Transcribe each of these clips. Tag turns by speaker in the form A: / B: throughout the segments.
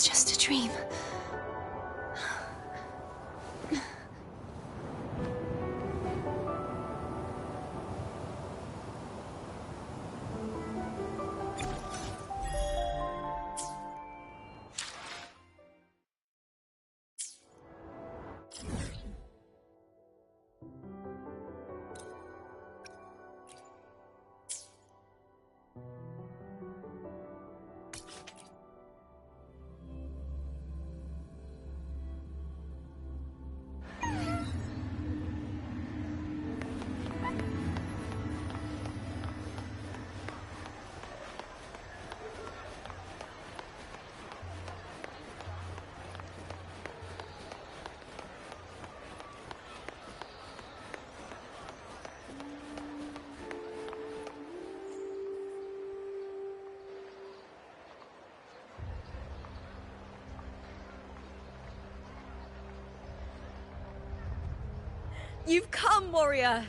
A: just a dream.
B: You've come, warrior!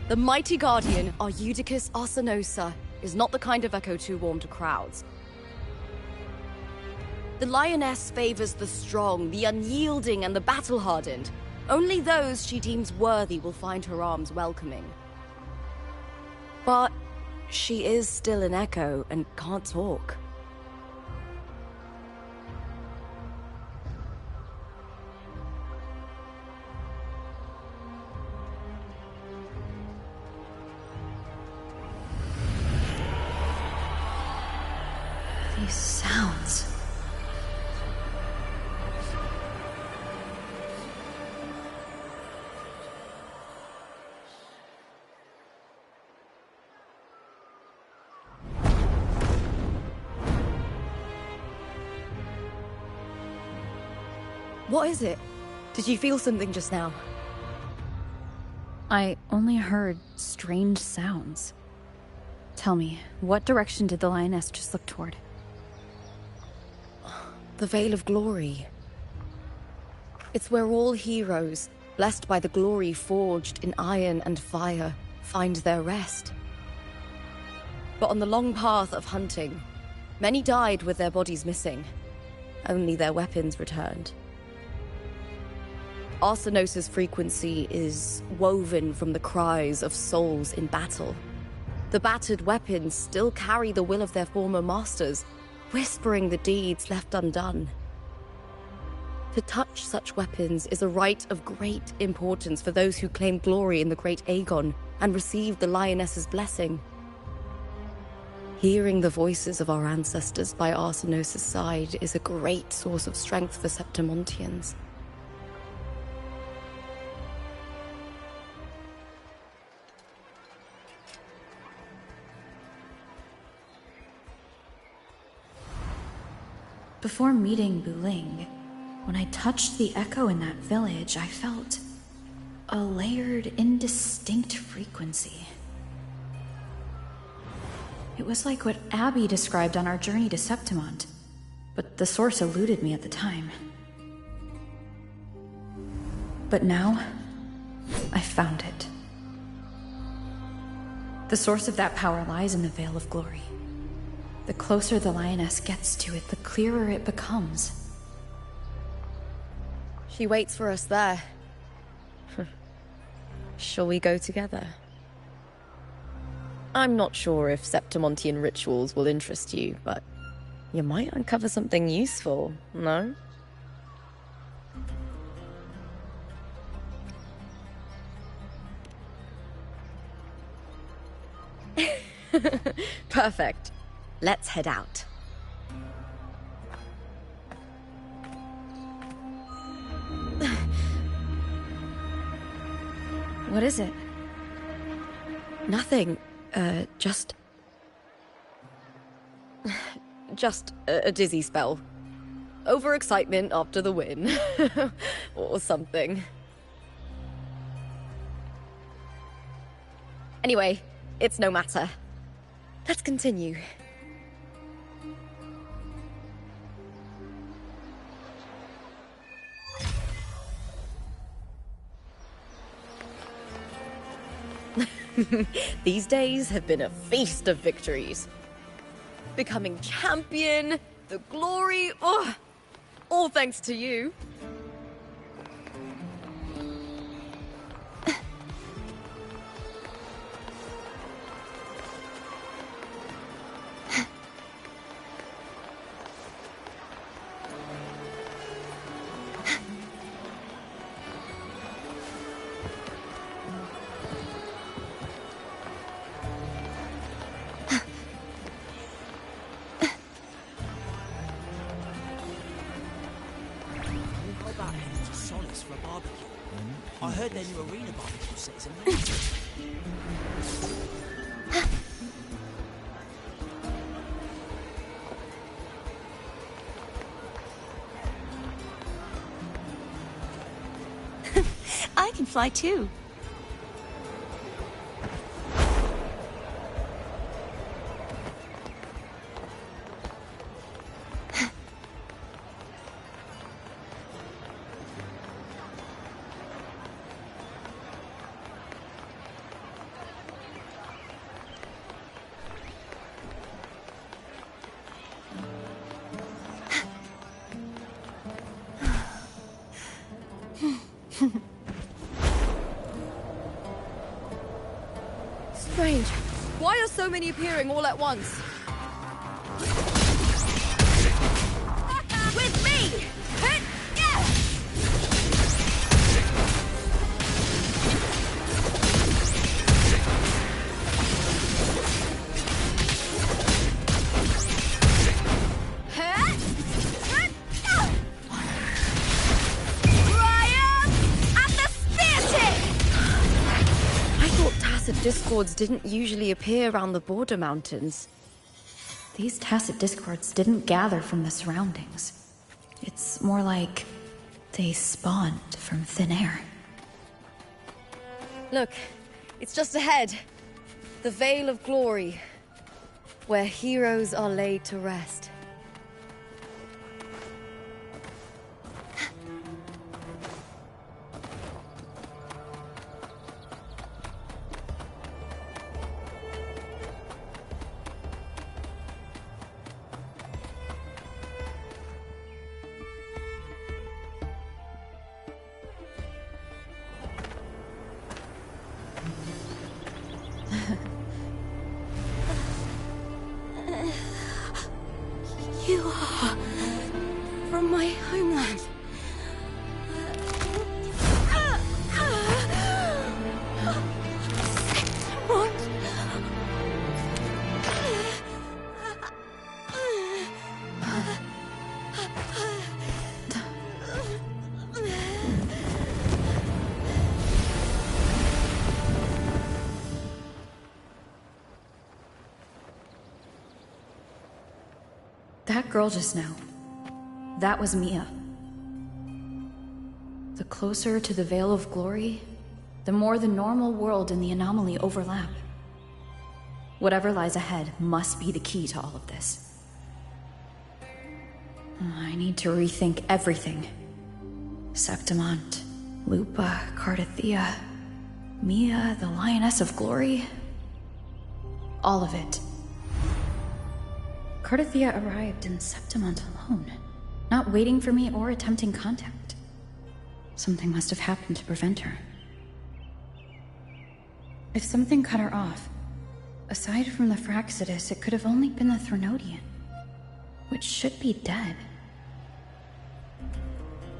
B: The mighty guardian, Eudicus Arsenosa, is not the kind of echo to warm to crowds. The lioness favors the strong, the unyielding, and the battle-hardened. Only those she deems worthy will find her arms welcoming. But she is still an echo and can't talk.
A: These sounds.
B: What is it? Did you feel something just now?
A: I only heard strange sounds. Tell me, what direction did the lioness just look toward?
B: The Veil of Glory. It's where all heroes, blessed by the glory forged in iron and fire, find their rest. But on the long path of hunting, many died with their bodies missing. Only their weapons returned. Arsenosa's frequency is woven from the cries of souls in battle. The battered weapons still carry the will of their former masters, whispering the deeds left undone. To touch such weapons is a rite of great importance for those who claim glory in the great Aegon and receive the lioness's blessing. Hearing the voices of our ancestors by Arsenosa's side is a great source of strength for Septimontians.
A: Before meeting Buling, when I touched the echo in that village, I felt a layered, indistinct frequency. It was like what Abby described on our journey to Septimont, but the source eluded me at the time. But now, I found it. The source of that power lies in the Veil of Glory. The closer the lioness gets to it, the clearer it becomes.
B: She waits for us there. Shall we go together? I'm not sure if Septimontian rituals will interest you, but you might uncover something useful, no? Perfect. Let's head out.
A: What is it?
B: Nothing. Just a dizzy spell. Overexcitement after the win. Or something. Anyway, it's no matter. Let's continue. These days have been a feast of victories. Becoming champion, the glory, oh, all thanks to you.
C: I heard their new arena barbecue set is amazing.
D: I can fly too.
B: Strange. Why are so many appearing all at once? With me! Discords didn't usually appear around the border mountains.
A: These tacit discords didn't gather from the surroundings. It's more like they spawned from thin air.
B: Look, it's just ahead. The Vale of Glory, where heroes are laid to rest.
D: You are from my homeland.
A: That girl just now, that was Mia. The closer to the Veil of Glory, the more the normal world and the anomaly overlap. Whatever lies ahead must be the key to all of this. I need to rethink everything. Septimont, Lupa, Cardathia, Mia, the Lioness of Glory. All of it. Cardathia arrived in Septimont alone, not waiting for me or attempting contact. Something must have happened to prevent her. If something cut her off, aside from the Fraxidus, it could have only been the Threnodian, which should be dead.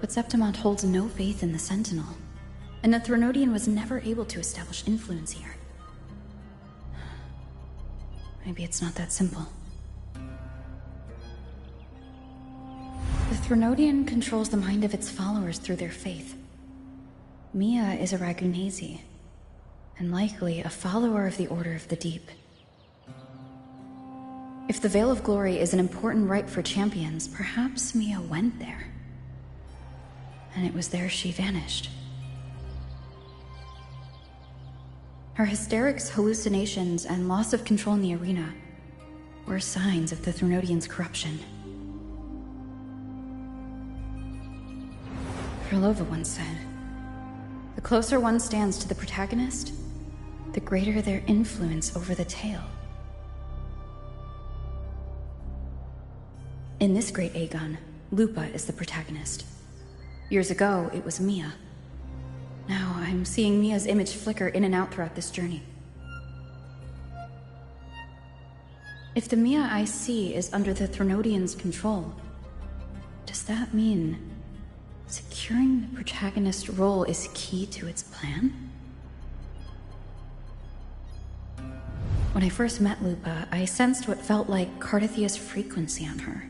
A: But Septimont holds no faith in the Sentinel, and the Threnodian was never able to establish influence here. Maybe it's not that simple. The Threnodian controls the mind of its followers through their faith. Mia is a Ragunasi, and likely a follower of the Order of the Deep. If the Veil of Glory is an important rite for champions, perhaps Mia went there. And it was there she vanished. Her hysterics, hallucinations, and loss of control in the arena were signs of the Threnodian's corruption. Krylova once said, "The closer one stands to the protagonist, the greater their influence over the tale. In this great Aegon, Lupa is the protagonist. Years ago, it was Mia. Now I'm seeing Mia's image flicker in and out throughout this journey. If the Mia I see is under the Threnodians' control, does that mean securing the protagonist role is key to its plan? When I first met Lupa, I sensed what felt like Cardathia's frequency on her.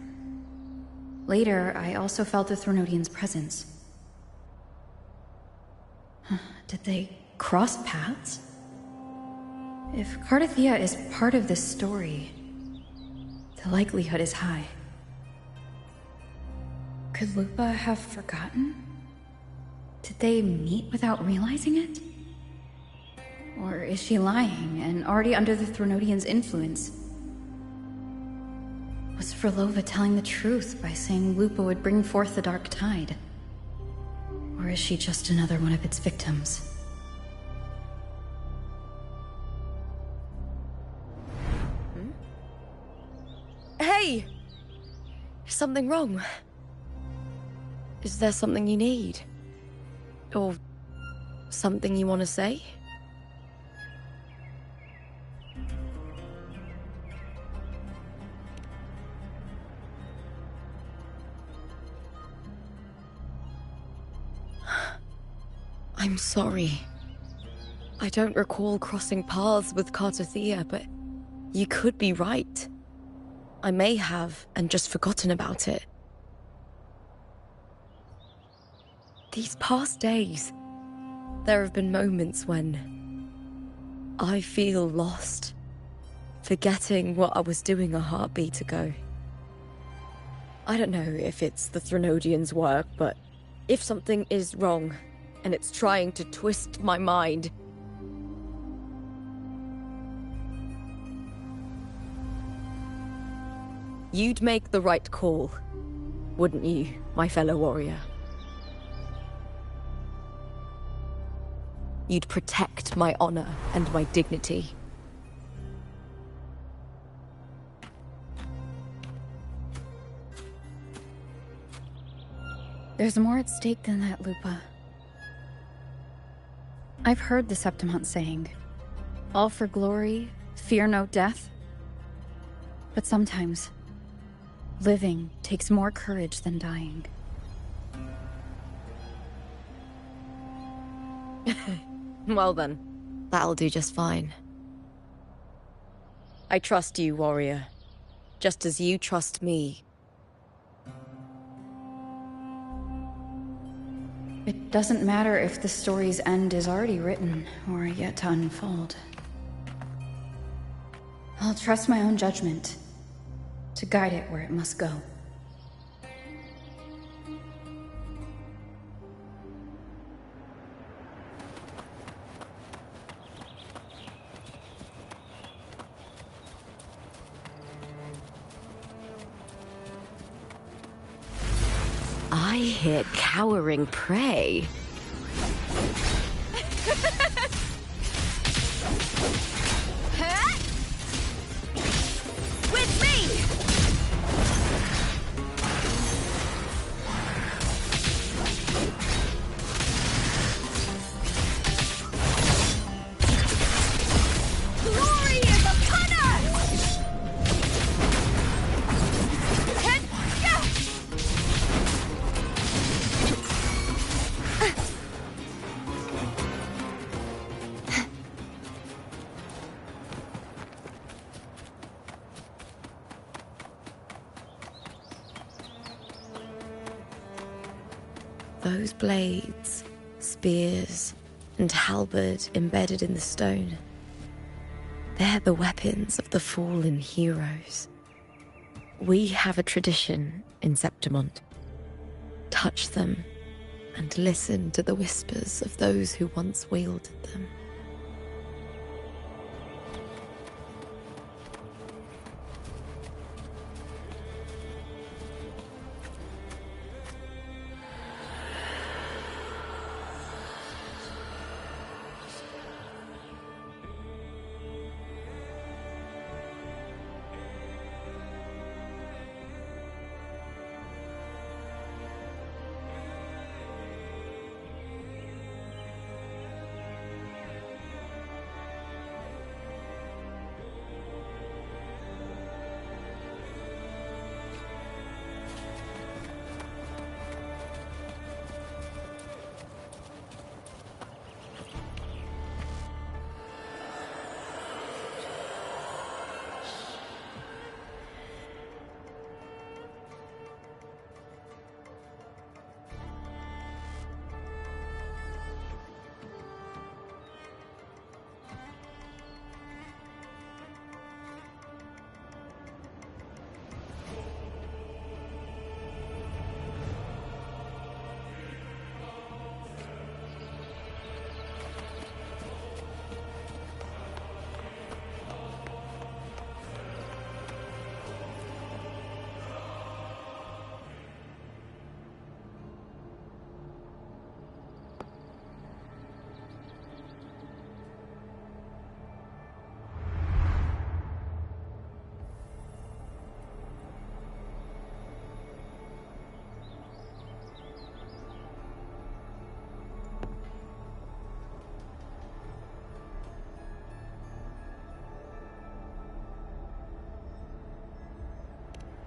A: Later, I also felt the Threnodians' presence. Did they cross paths? If Cardathia is part of this story, the likelihood is high. Could Lupa have forgotten? Did they meet without realizing it? Or is she lying and already under the Threnodians' influence? Was Frolova telling the truth by saying Lupa would bring forth the Dark Tide? Or is she just another one of its victims?
B: Hey! Is something wrong? Is there something you need? Or something you want to say? I'm sorry. I don't recall crossing paths with Cardathia, but you could be right. I may have, and just forgotten about it. These past days, there have been moments when I feel lost, forgetting what I was doing a heartbeat ago. I don't know if it's the Threnodians' work, but if something is wrong, and it's trying to twist my mind, you'd make the right call, wouldn't you, my fellow warrior? You'd protect my honor and my dignity.
A: There's more at stake than that, Lupa. I've heard the Septimont saying, all for glory, fear no death. But sometimes, living takes more courage than dying.
B: Well then, that'll do just fine. I trust you, warrior, just as you trust me.
A: It doesn't matter if the story's end is already written or yet to unfold. I'll trust my own judgment to guide it where it must go.
B: I hear cowering prey.
D: With me! Glory is upon us! Head, yeah!
B: Those blades, spears, and halberd embedded in the stone. They're the weapons of the fallen heroes. We have a tradition in Septimont. Touch them and listen to the whispers of those who once wielded them.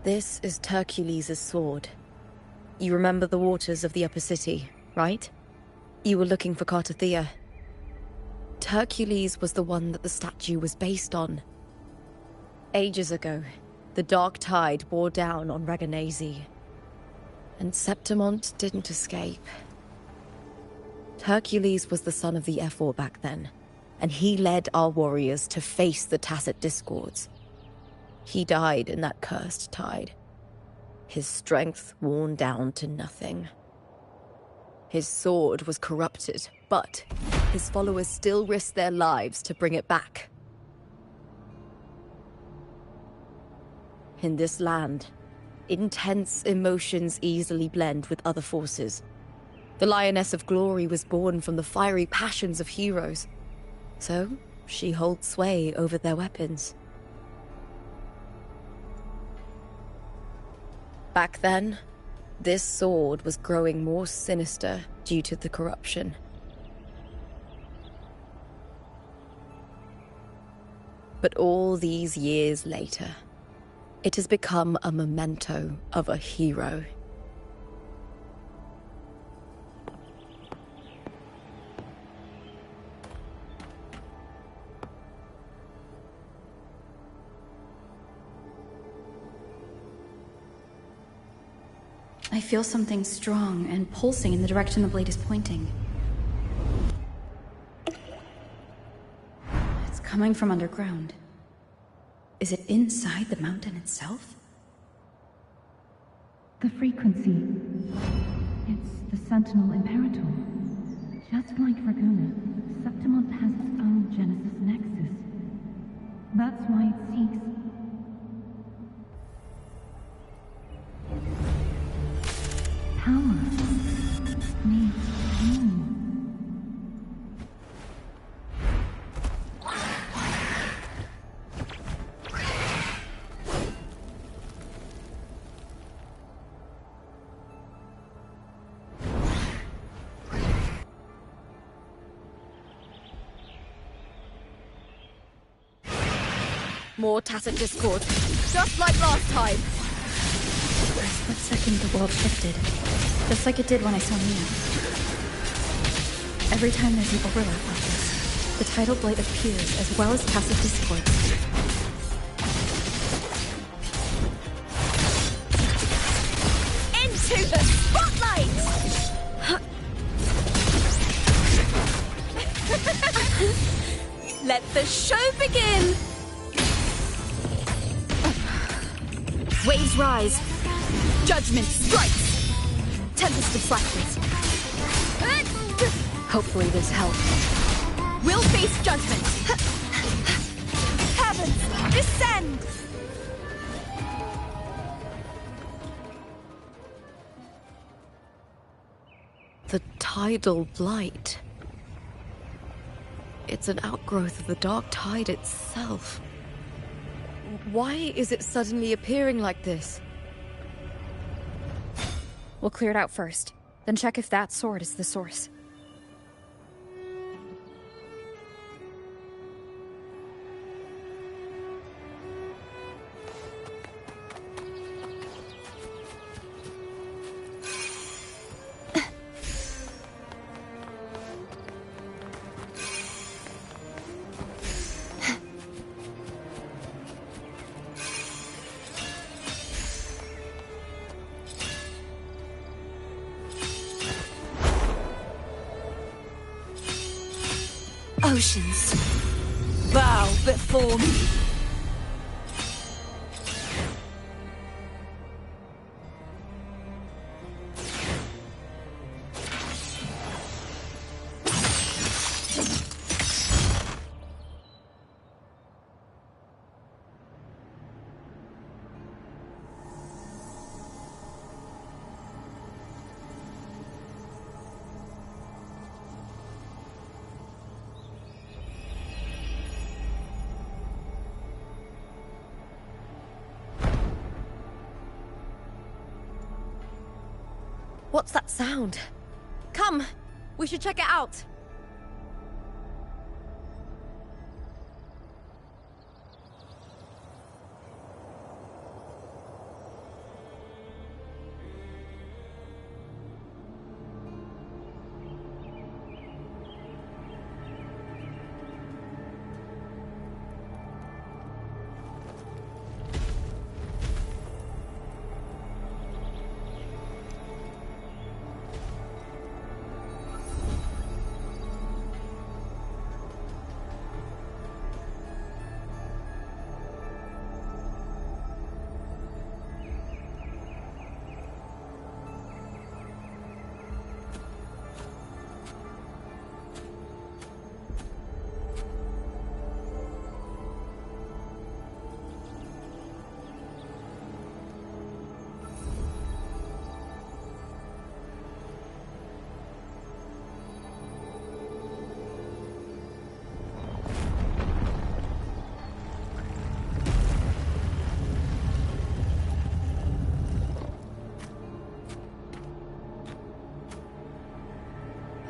B: This is Hercules' sword. You remember the waters of the Upper City, right? You were looking for Cartathea. Hercules was the one that the statue was based on. Ages ago, the dark tide bore down on Reganese, and Septimont didn't escape. Hercules was the son of the F4 back then, and he led our warriors to face the Tacit Discords. He died in that cursed tide, his strength worn down to nothing. His sword was corrupted, but his followers still risked their lives to bring it back. In this land, intense emotions easily blend with other forces. The Lioness of Glory was born from the fiery passions of heroes, so she holds sway over their weapons. Back then, this sword was growing more sinister due to the corruption. But all these years later, it has become a memento of a hero.
A: I feel something strong and pulsing in the direction the blade is pointing. It's coming from underground. Is it inside the mountain itself?
E: The frequency. It's the Sentinel Imperator. Just like Raguna, Septimont has its own Genesis Nexus. That's why it seeks... power. Needs pain.
B: More Tacit Discord, just like last time.
A: For a split second, the world shifted. Just like it did when I saw Mia. Every time there's an overlap like this, the tidal blight appears as well as Tacit Discord.
D: Into the spotlight! Let the show begin! Waves rise. Judgment strikes. Tempest of fractals.
B: Hopefully this helps.
D: We'll face judgment. Heavens, descend!
B: The tidal blight. It's an outgrowth of the dark tide itself. Why is it suddenly appearing like this?
A: We'll clear it out first, then check if that sword is the source.
D: Oceans, bow before me.
B: What's that sound? Come, we should check it out.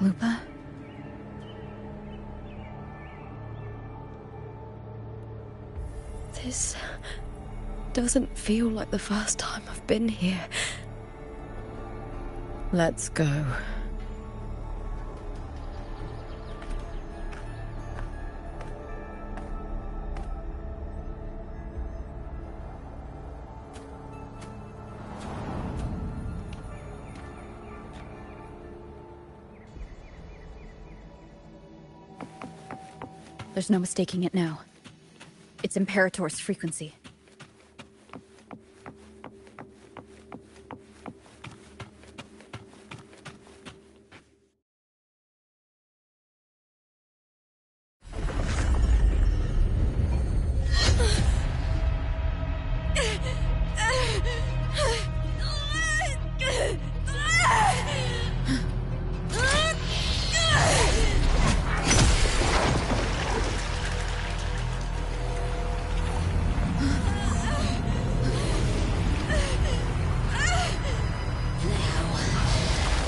A: Lupa?
B: This doesn't feel like the first time I've been here. Let's go.
A: There's no mistaking it now. It's Imperator's frequency.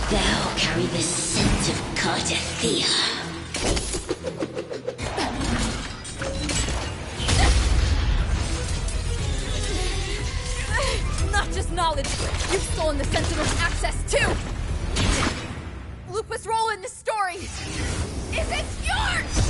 F: Thou carry the scent of Cardathea.
D: Not just knowledge, you've stolen the Sentinel's access too! Lupa's role in this story isn't yours!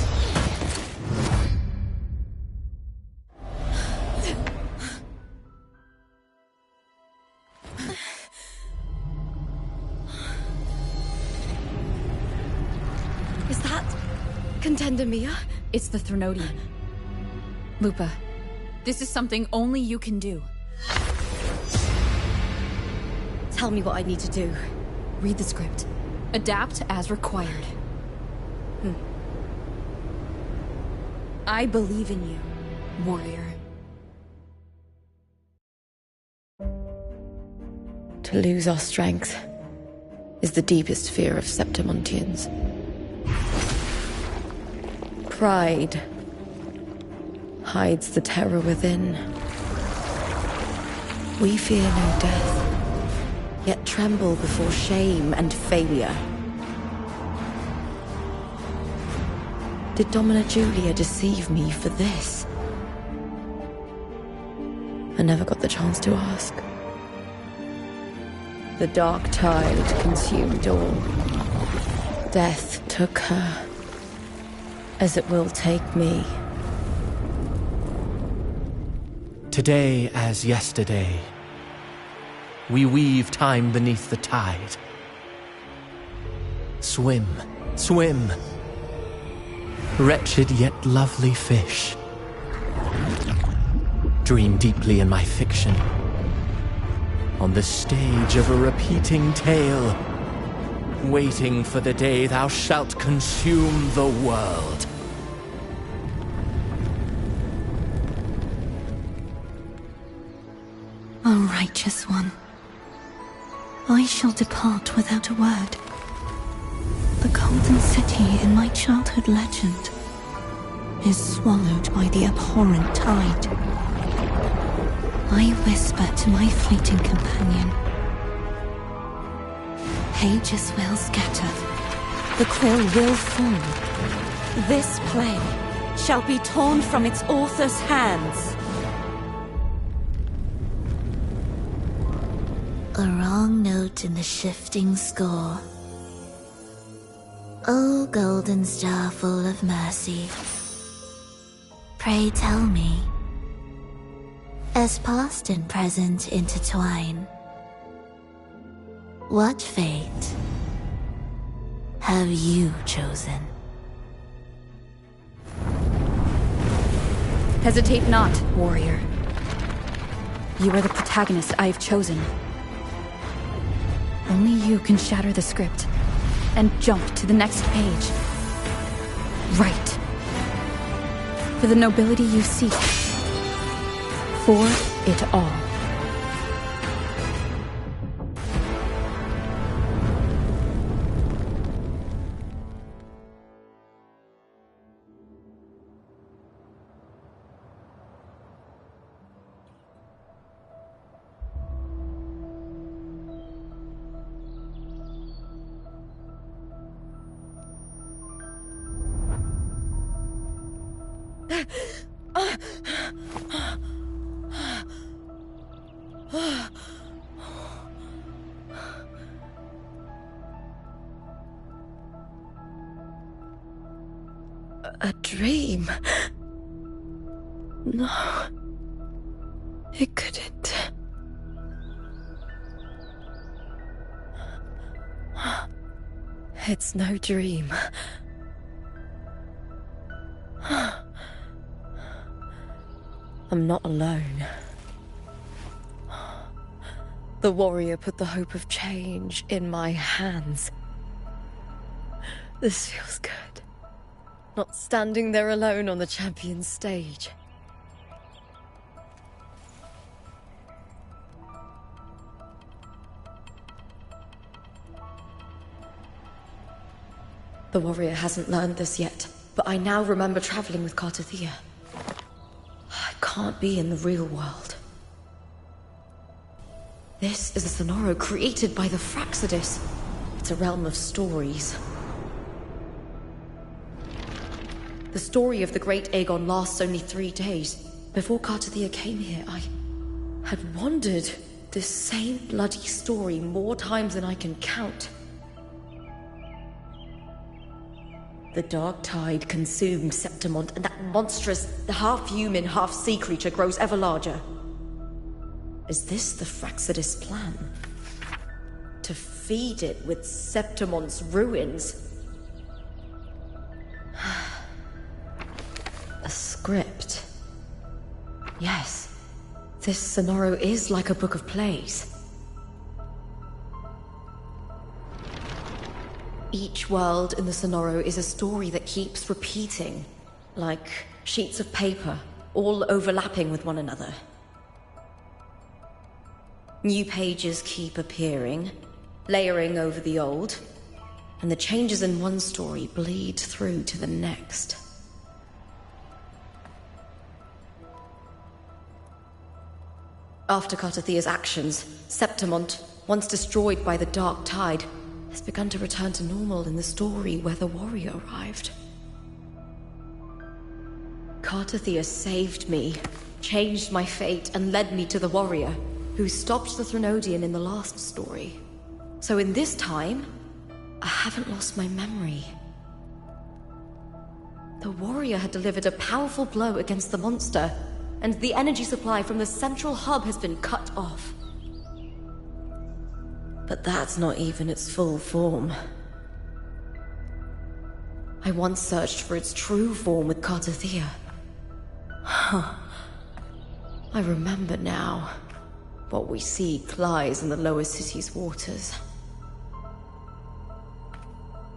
B: Is that Contender Mia?
A: It's the Threnodian. Lupa, this is something only you can do.
B: Tell me what I need to do.
A: Read the script. Adapt as required. I believe in you, warrior.
B: To lose our strength is the deepest fear of Septimontians. Pride hides the terror within. We fear no death, yet tremble before shame and failure. Did Domina Julia deceive me for this? I never got the chance to ask. The dark tide consumed all. Death took her, as it will take me.
G: Today as yesterday, we weave time beneath the tide. Swim, swim, wretched yet lovely fish. Dream deeply in my fiction, on the stage of a repeating tale, waiting for the day thou shalt consume the world.
E: O righteous one, I shall depart without a word. The golden city in my childhood legend is swallowed by the abhorrent tide. I whisper to my fleeting companion. Pages will scatter. The quill will fall. This play shall be torn from its author's hands.
F: A wrong note in the shifting score. O golden star full of mercy, pray tell me, as past and present intertwine, what fate have you chosen?
A: Hesitate not, warrior. You are the protagonist I have chosen. Only you can shatter the script and jump to the next page. Right. For the nobility you seek. For it all.
B: A dream? No. It couldn't. It's no dream. I'm not alone. The warrior put the hope of change in my hands. This feels good. Not standing there alone on the champion's stage. The warrior hasn't learned this yet, but I now remember traveling with Cartathea. I can't be in the real world. This is a Sonoro created by the Fraxidus. It's a realm of stories. The story of the Great Aegon lasts only 3 days. Before Cartathea came here, I had wandered this same bloody story more times than I can count. The dark tide consumed Septimont, and that monstrous, half-human, half-sea creature grows ever larger. Is this the Fraxidus plan? To feed it with Septimont's ruins? A script. Yes, this Sonoro is like a book of plays. Each world in the Sonoro is a story that keeps repeating, like sheets of paper, all overlapping with one another. New pages keep appearing, layering over the old, and the changes in one story bleed through to the next. After Cartathea's actions, Septimont, once destroyed by the dark tide, has begun to return to normal in the story where the warrior arrived. Cartathea saved me, changed my fate, and led me to the warrior, who stopped the Threnodian in the last story. So in this time, I haven't lost my memory. The warrior had delivered a powerful blow against the monster, and the energy supply from the central hub has been cut off. But that's not even its full form. I once searched for its true form with Cartathea. I remember now. What we see lies in the lower city's waters.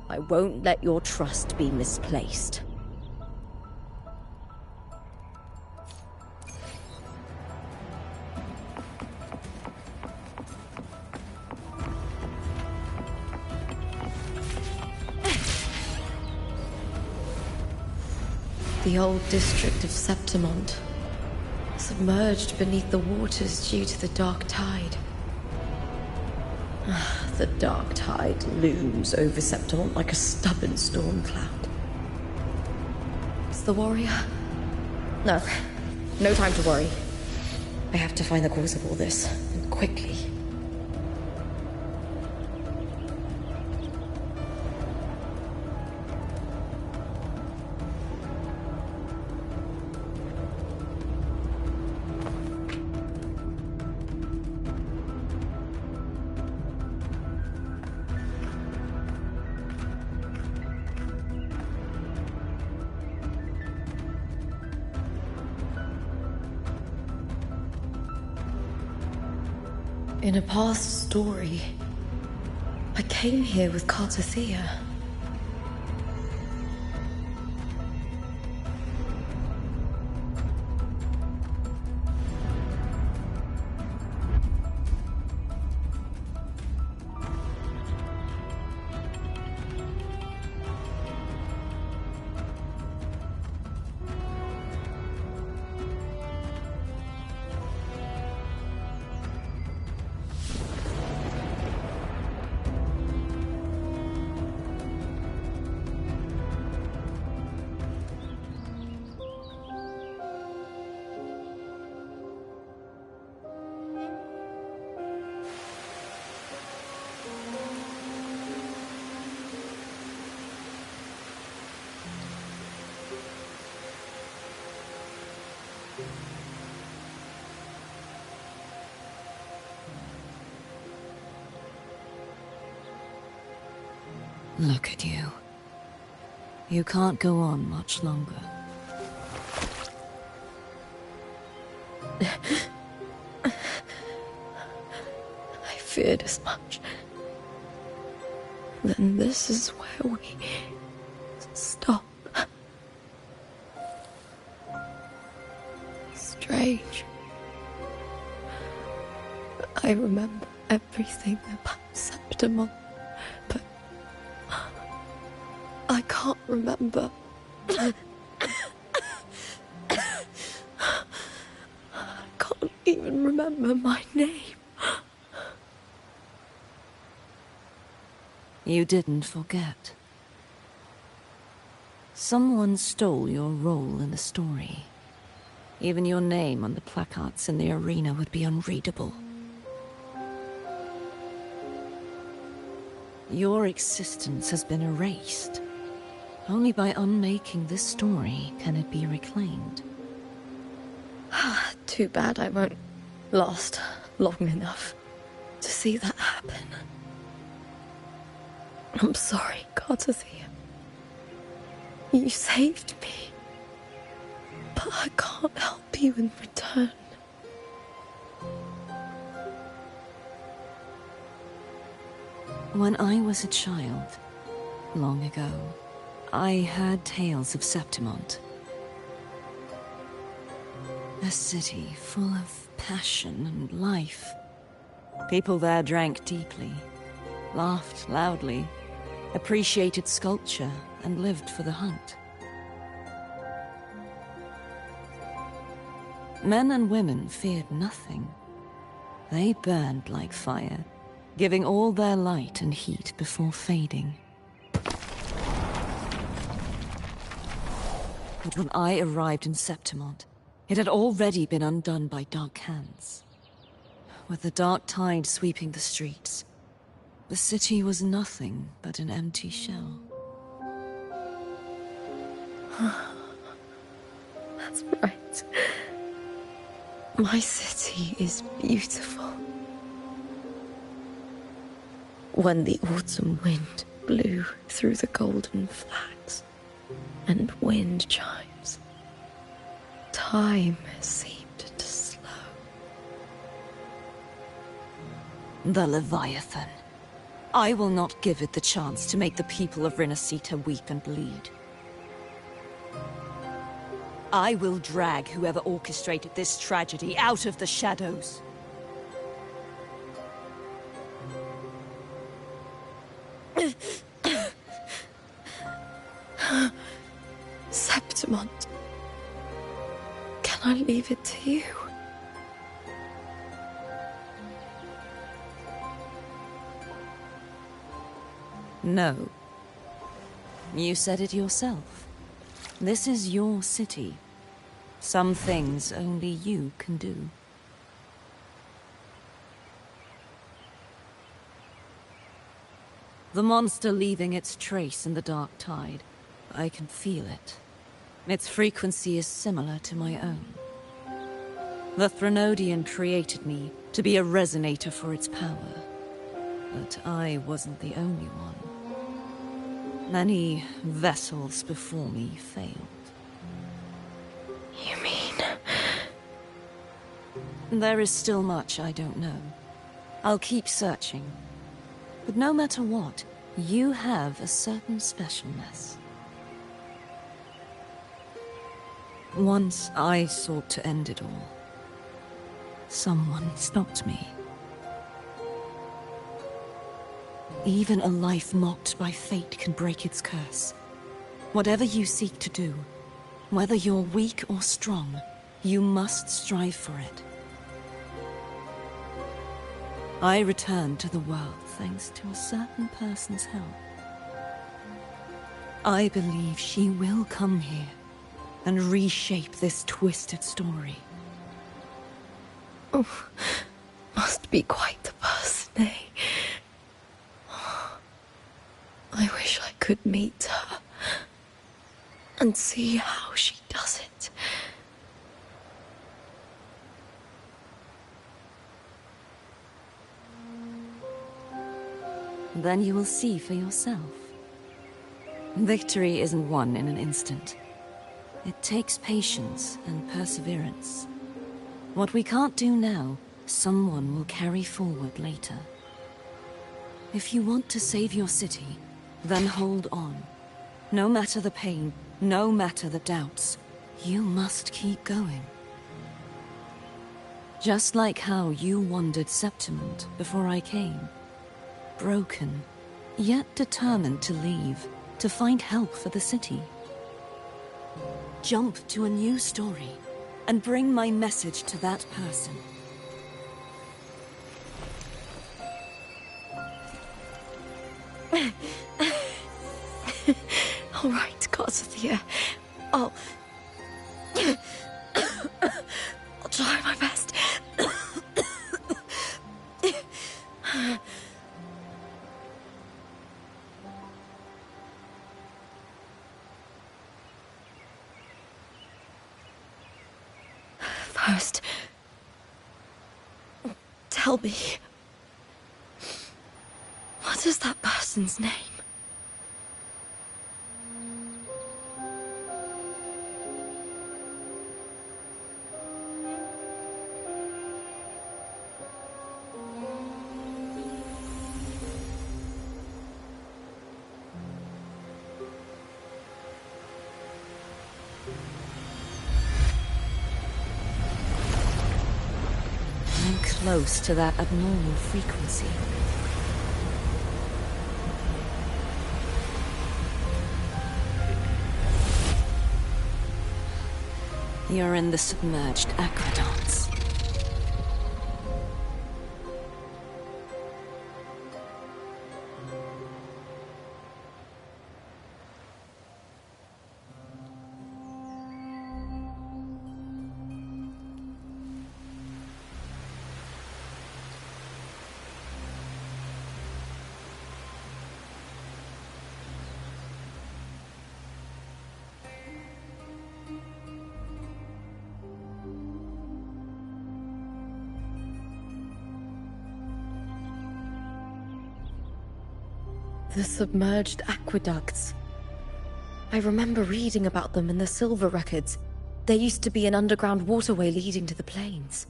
B: I won't let your trust be misplaced. The old district of Septimont, submerged beneath the waters due to the dark tide. The dark tide looms over Septimont like a stubborn storm cloud. It's the warrior? No. No time to worry. I have to find the cause of all this, and quickly. In a past story, I came here with Cartathea.
H: Look at you. You can't go on much longer.
B: I feared as much. Then this is where we stop. Strange. I remember everything about Septimon, but I can't remember. I can't even remember my name.
H: You didn't forget. Someone stole your role in the story. Even your name on the placards in the arena would be unreadable. Your existence has been erased. Only by unmaking this story can it be reclaimed.
B: Too bad I won't last long enough to see that happen. I'm sorry, Gardathea. You saved me. But I can't help you in return.
H: When I was a child, long ago, I heard tales of Septimont. A city full of passion and life. People there drank deeply, laughed loudly, appreciated sculpture, and lived for the hunt. Men and women feared nothing. They burned like fire, giving all their light and heat before fading. But when I arrived in Septimont, it had already been undone by dark hands. With the dark tide sweeping the streets, the city was nothing but an empty shell.
B: That's right. My city is beautiful. When the autumn wind blew through the golden flags and wind chimes, time seemed to slow.
H: The Leviathan. I will not give it the chance to make the people of Rinascita weep and bleed. I will drag whoever orchestrated this tragedy out of the shadows.
B: Septimont, can I leave it to you?
H: No. You said it yourself. This is your city. Some things only you can do. The monster leaving its trace in the dark tide. I can feel it. Its frequency is similar to my own. The Threnodian created me to be a resonator for its power. But I wasn't the only one. Many vessels before me failed.
B: You mean?
H: There is still much I don't know. I'll keep searching. But no matter what, you have a certain specialness. Once I sought to end it all. Someone stopped me. Even a life mocked by fate can break its curse. Whatever you seek to do, whether you're weak or strong, you must strive for it. I returned to the world thanks to a certain person's help. I believe she will come here and reshape this twisted story.
B: Oh, must be quite the person, eh? I wish I could meet her and see how she does it.
H: Then you will see for yourself. Victory isn't won in an instant. It takes patience and perseverance. What we can't do now, someone will carry forward later. If you want to save your city, then hold on. No matter the pain, no matter the doubts, you must keep going. Just like how you wandered Septimont before I came. Broken, yet determined to leave, to find help for the city. Jump to a new story, and bring my message to that person.
D: All right, Garcia. I'll try my best. First, tell me, what is that person's name?
H: I'm close to that abnormal frequency. You're in the submerged aqueducts.
B: The submerged aqueducts. I remember reading about them in the Silver records. There used to be an underground waterway leading to the plains.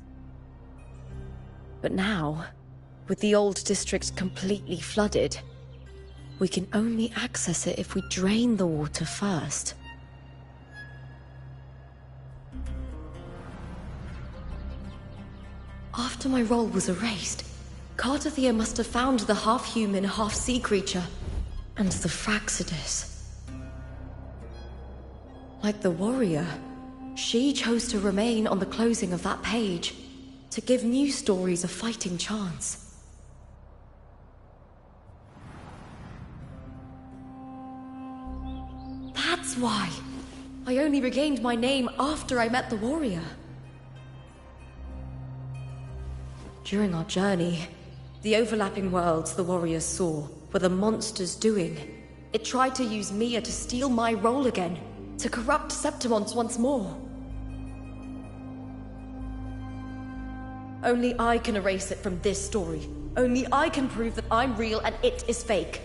B: But now, with the old district completely flooded, we can only access it if we drain the water first. After my role was erased, Cartathea must have found the half-human, half-sea creature, and the Fraxidus. Like the warrior, she chose to remain on the closing of that page, to give new stories a fighting chance. That's why I only regained my name after I met the warrior. During our journey, the overlapping worlds the warriors saw were the monsters doing. It tried to use Mia to steal my role again, to corrupt Septimont once more. Only I can erase it from this story. Only I can prove that I'm real and it is fake.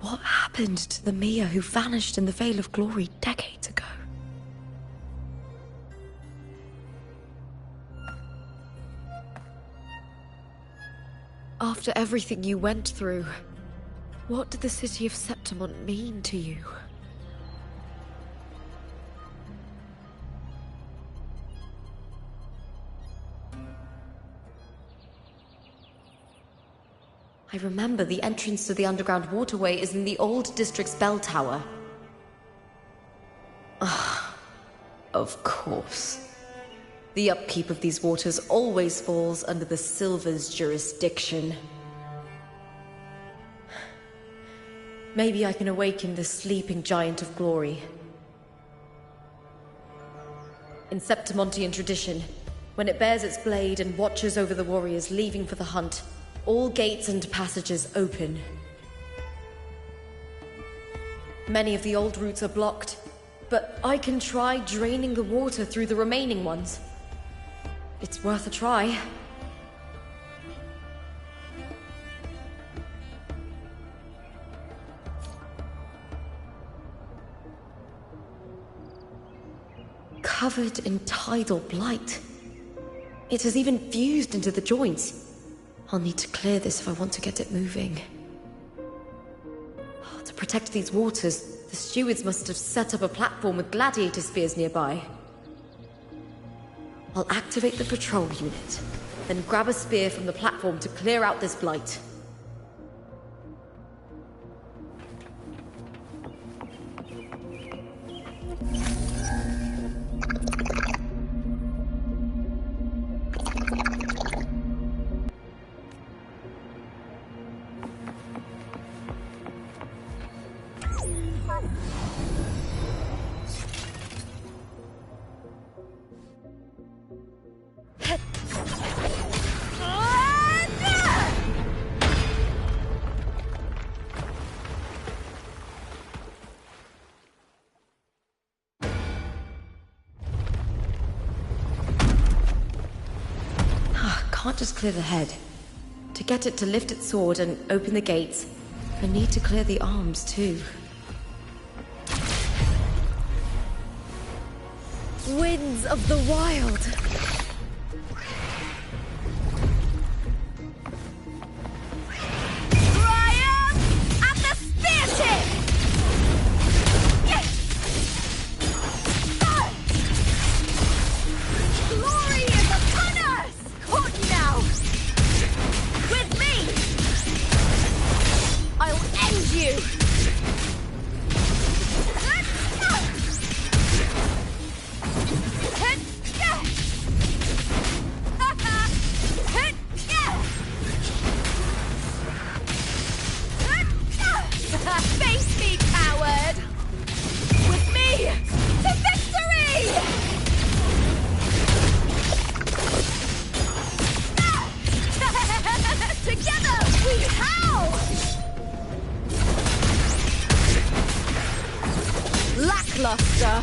B: What happened to the Mia who vanished in the Veil of Glory decades ago? After everything you went through, what did the city of Septimont mean to you? I remember the entrance to the underground waterway is in the old district's bell tower. Ah, of course. The upkeep of these waters always falls under the Silver's jurisdiction. Maybe I can awaken the sleeping giant of glory. In Septimontian tradition, when it bears its blade and watches over the warriors leaving for the hunt, all gates and passages open. Many of the old routes are blocked, but I can try draining the water through the remaining ones. It's worth a try. covered in tidal blight. It has even fused into the joints. I'll need to clear this if I want to get it moving. To protect these waters, the stewards must have set up a platform with gladiator spears nearby. I'll activate the patrol unit, then grab a spear from the platform to clear out this blight. Can't just clear the head. To get it to lift its sword and open the gates, I need to clear the arms too. Winds of the wild!
D: Triumph at the spear tip! Glory is upon us! Caught you now! With me! I'll end you! Face me, coward! With me to victory! Together we howl! Lackluster!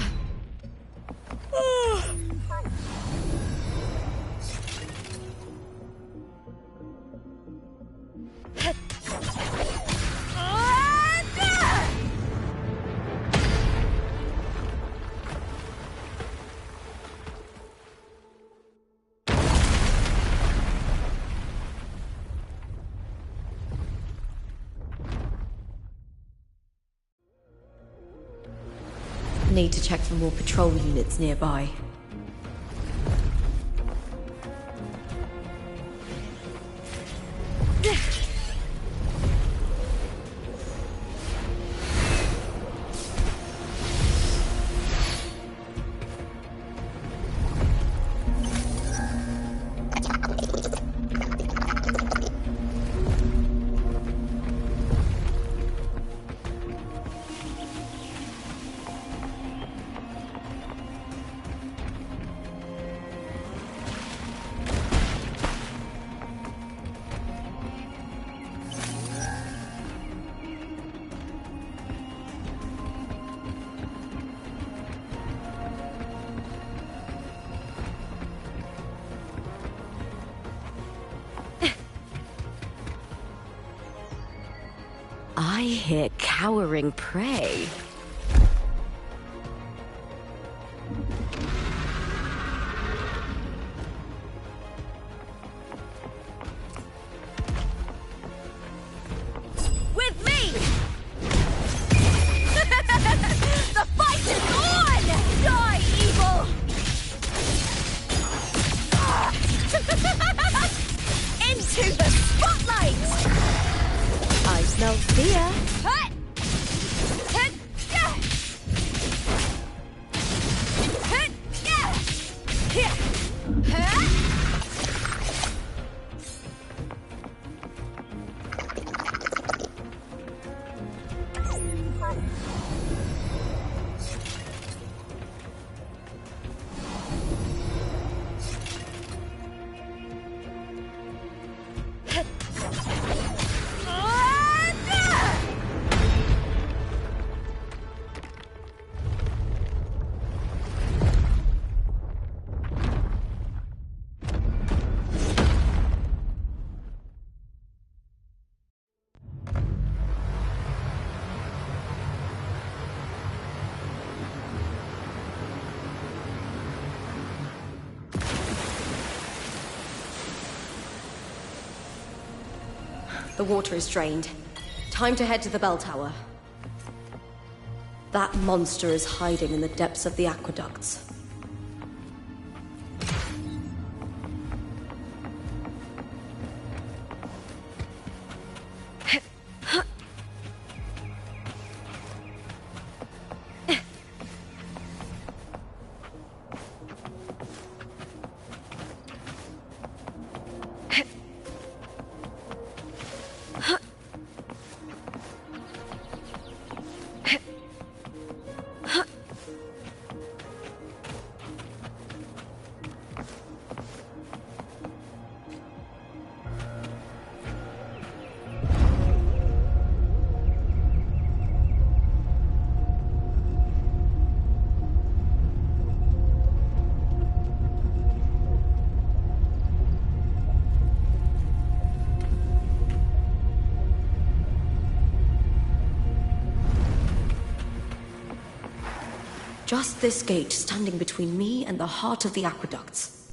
B: Need to check for more patrol units nearby. I hear cowering prey.
D: With me! The fight is on! Die, evil! Into the spotlight!
B: I smell fear.
D: Hut! Hut! Yeah! Hut! Yeah! Here! Hut!
B: The water is drained. Time to head to the bell tower. That monster is hiding in the depths of the aqueducts. Just this gate standing between me and the heart of the aqueducts.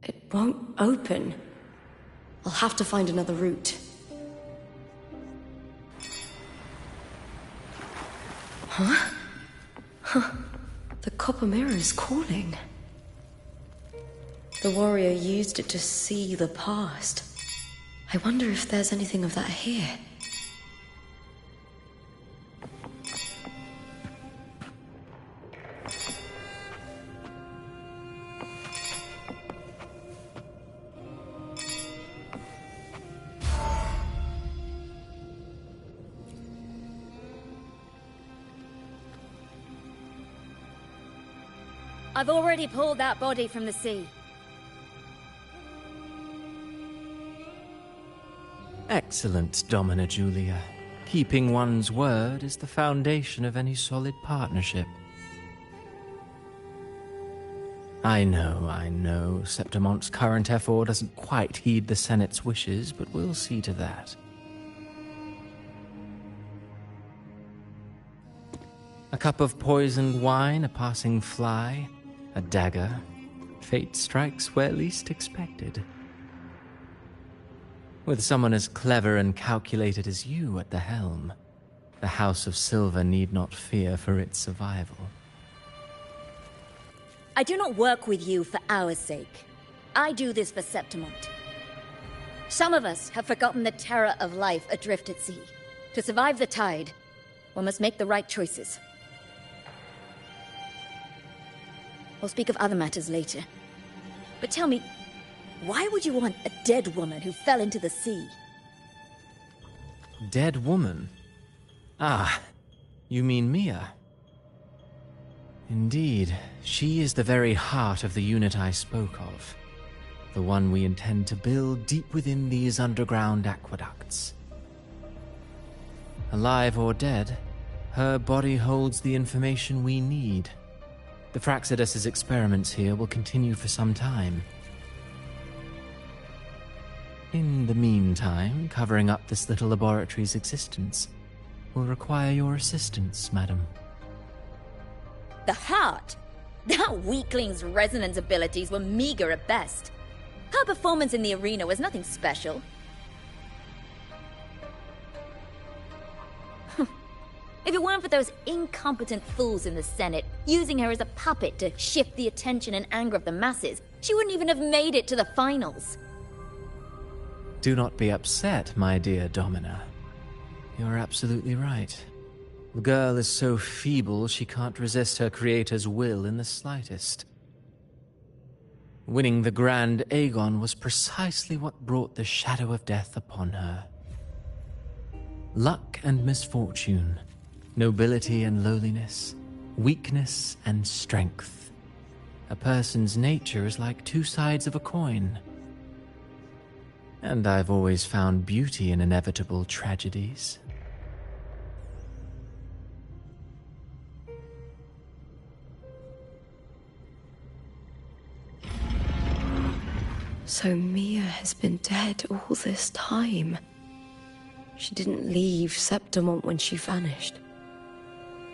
B: It won't open. I'll have to find another route. Huh? Huh. The copper mirror is calling. The warrior used it to see the past. I wonder if there's anything of that here.
D: I've already pulled that body from the sea.
G: Excellent, Domina Julia. Keeping one's word is the foundation of any solid partnership. I know, Septimonte's current F4 doesn't quite heed the Senate's wishes, but we'll see to that. A cup of poisoned wine, a passing fly, a dagger. Fate strikes where least expected. With someone as clever and calculated as you at the helm, the House of Silver need not fear for its survival.
D: I do not work with you for our sake. I do this for Septimont. Some of us have forgotten the terror of life adrift at sea. To survive the tide, one must make the right choices. We'll speak of other matters later. But tell me, why would you want a dead woman who fell into the sea?
G: Dead woman? Ah, you mean Mia? Indeed, she is the very heart of the unit I spoke of. The one we intend to build deep within these underground aqueducts. Alive or dead, her body holds the information we need. The Fraxidus's experiments here will continue for some time. In the meantime, covering up this little laboratory's existence will require your assistance, madam.
D: The heart? That weakling's resonance abilities were meager at best. Her performance in the arena was nothing special. If it weren't for those incompetent fools in the Senate, using her as a puppet to shift the attention and anger of the masses, she wouldn't even have made it to the finals.
G: Do not be upset, my dear Domina. You're absolutely right. The girl is so feeble she can't resist her creator's will in the slightest. Winning the Grand Aegon was precisely what brought the shadow of death upon her. Luck and misfortune, nobility and lowliness, weakness and strength. A person's nature is like two sides of a coin. And I've always found beauty in inevitable tragedies.
B: So Mia has been dead all this time. She didn't leave Septimont when she vanished.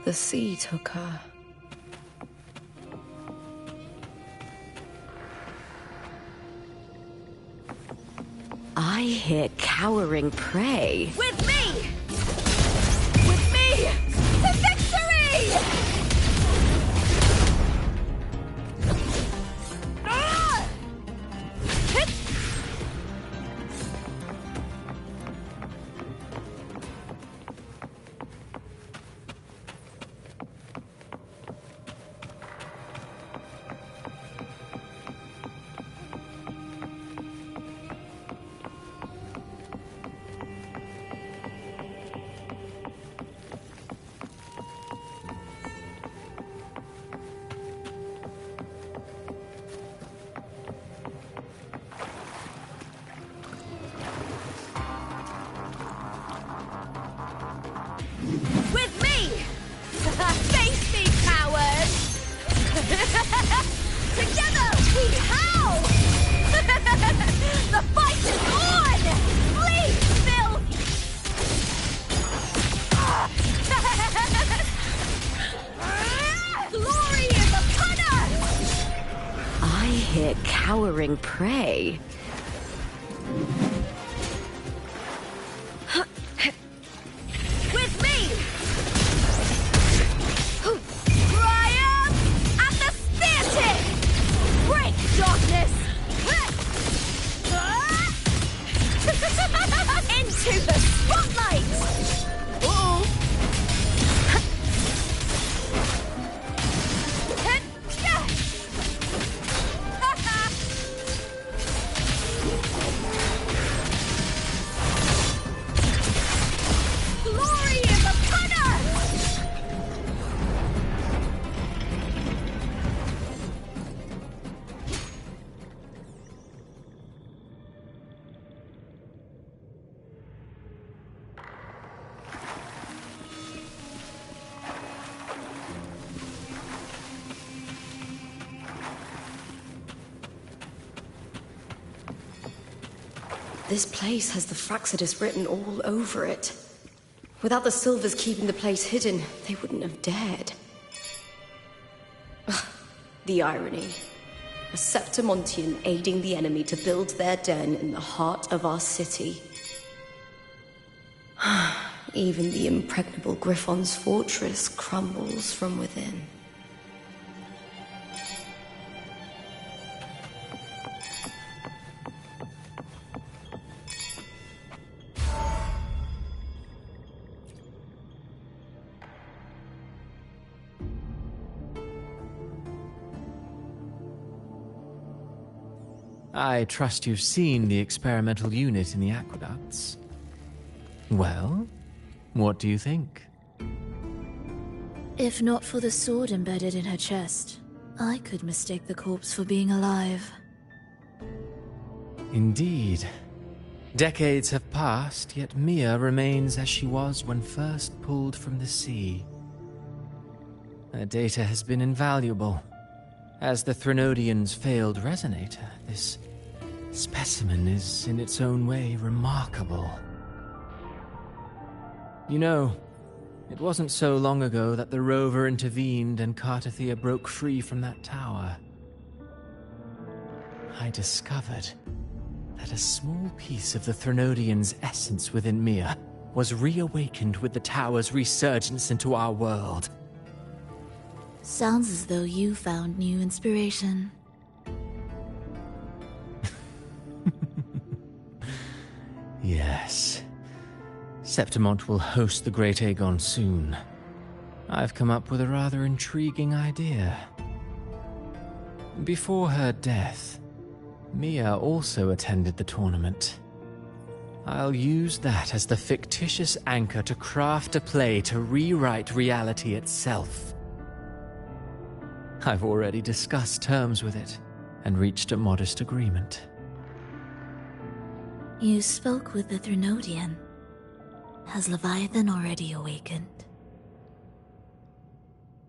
B: The sea took her. I hear cowering prey.
D: With me! With me! To victory! Ah! Hit! With me! Face me, coward! Together we howl! The fight is on! Flee, filth! Glory is upon us!
B: I hear cowering prey.
D: With me! Triumph at the spear tip! Break darkness! Into the spotlight! Ooh. Glory is upon us!
B: This place has the Fraxidus written all over it. Without the Silvers keeping the place hidden, they wouldn't have dared. Ugh, the irony. A Septimontian aiding the enemy to build their den in the heart of our city. Even the impregnable Griffon's fortress crumbles from within.
G: I trust you've seen the experimental unit in the aqueducts. Well, what do you think?
F: If not for the sword embedded in her chest, I could mistake the corpse for being alive.
G: Indeed. Decades have passed, yet Mia remains as she was when first pulled from the sea. Her data has been invaluable. As the Threnodian's failed resonator, this specimen is in its own way remarkable. You know, it wasn't so long ago that the rover intervened and Cartathea broke free from that tower. I discovered that a small piece of the Threnodian's essence within Mia was reawakened with the tower's resurgence into our world.
F: Sounds as though you found new inspiration.
G: Yes. Septimont will host the Great Aegon soon. I've come up with a rather intriguing idea. Before her death, Mia also attended the tournament. I'll use that as the fictitious anchor to craft a play to rewrite reality itself. I've already discussed terms with it, and reached a modest agreement.
F: You spoke with the Threnodian. Has Leviathan already awakened?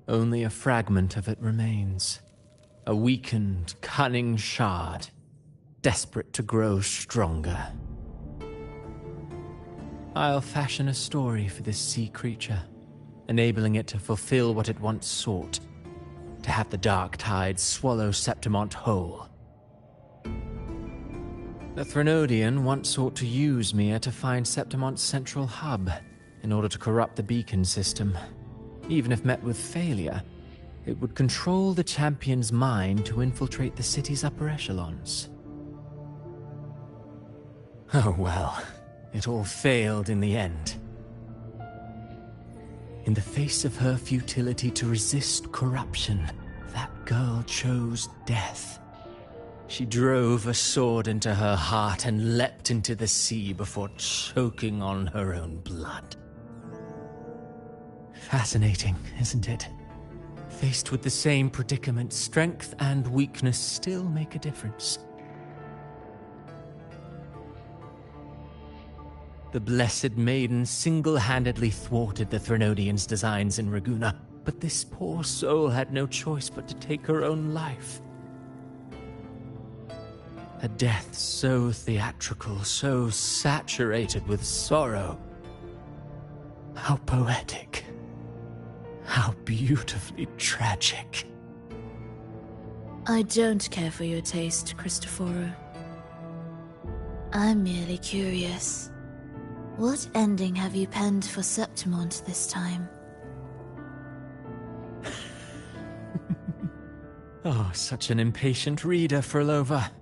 G: Only a fragment of it remains. A weakened, cunning shard, desperate to grow stronger. I'll fashion a story for this sea creature, enabling it to fulfill what it once sought, to have the dark tide swallow Septimont whole. The Threnodian once sought to use Mia to find Septimont's central hub in order to corrupt the beacon system. Even if met with failure, it would control the champion's mind to infiltrate the city's upper echelons. Oh well, it all failed in the end. In the face of her futility to resist corruption, that girl chose death. She drove a sword into her heart and leapt into the sea before choking on her own blood. Fascinating, isn't it? Faced with the same predicament, strength and weakness still make a difference. The Blessed Maiden single-handedly thwarted the Threnodians' designs in Raguna, but this poor soul had no choice but to take her own life. A death so theatrical, so saturated with sorrow. How poetic. How beautifully tragic.
F: I don't care for your taste, Cristoforo. I'm merely curious. What ending have you penned for Septimont this time?
G: Oh, such an impatient reader, Frolova.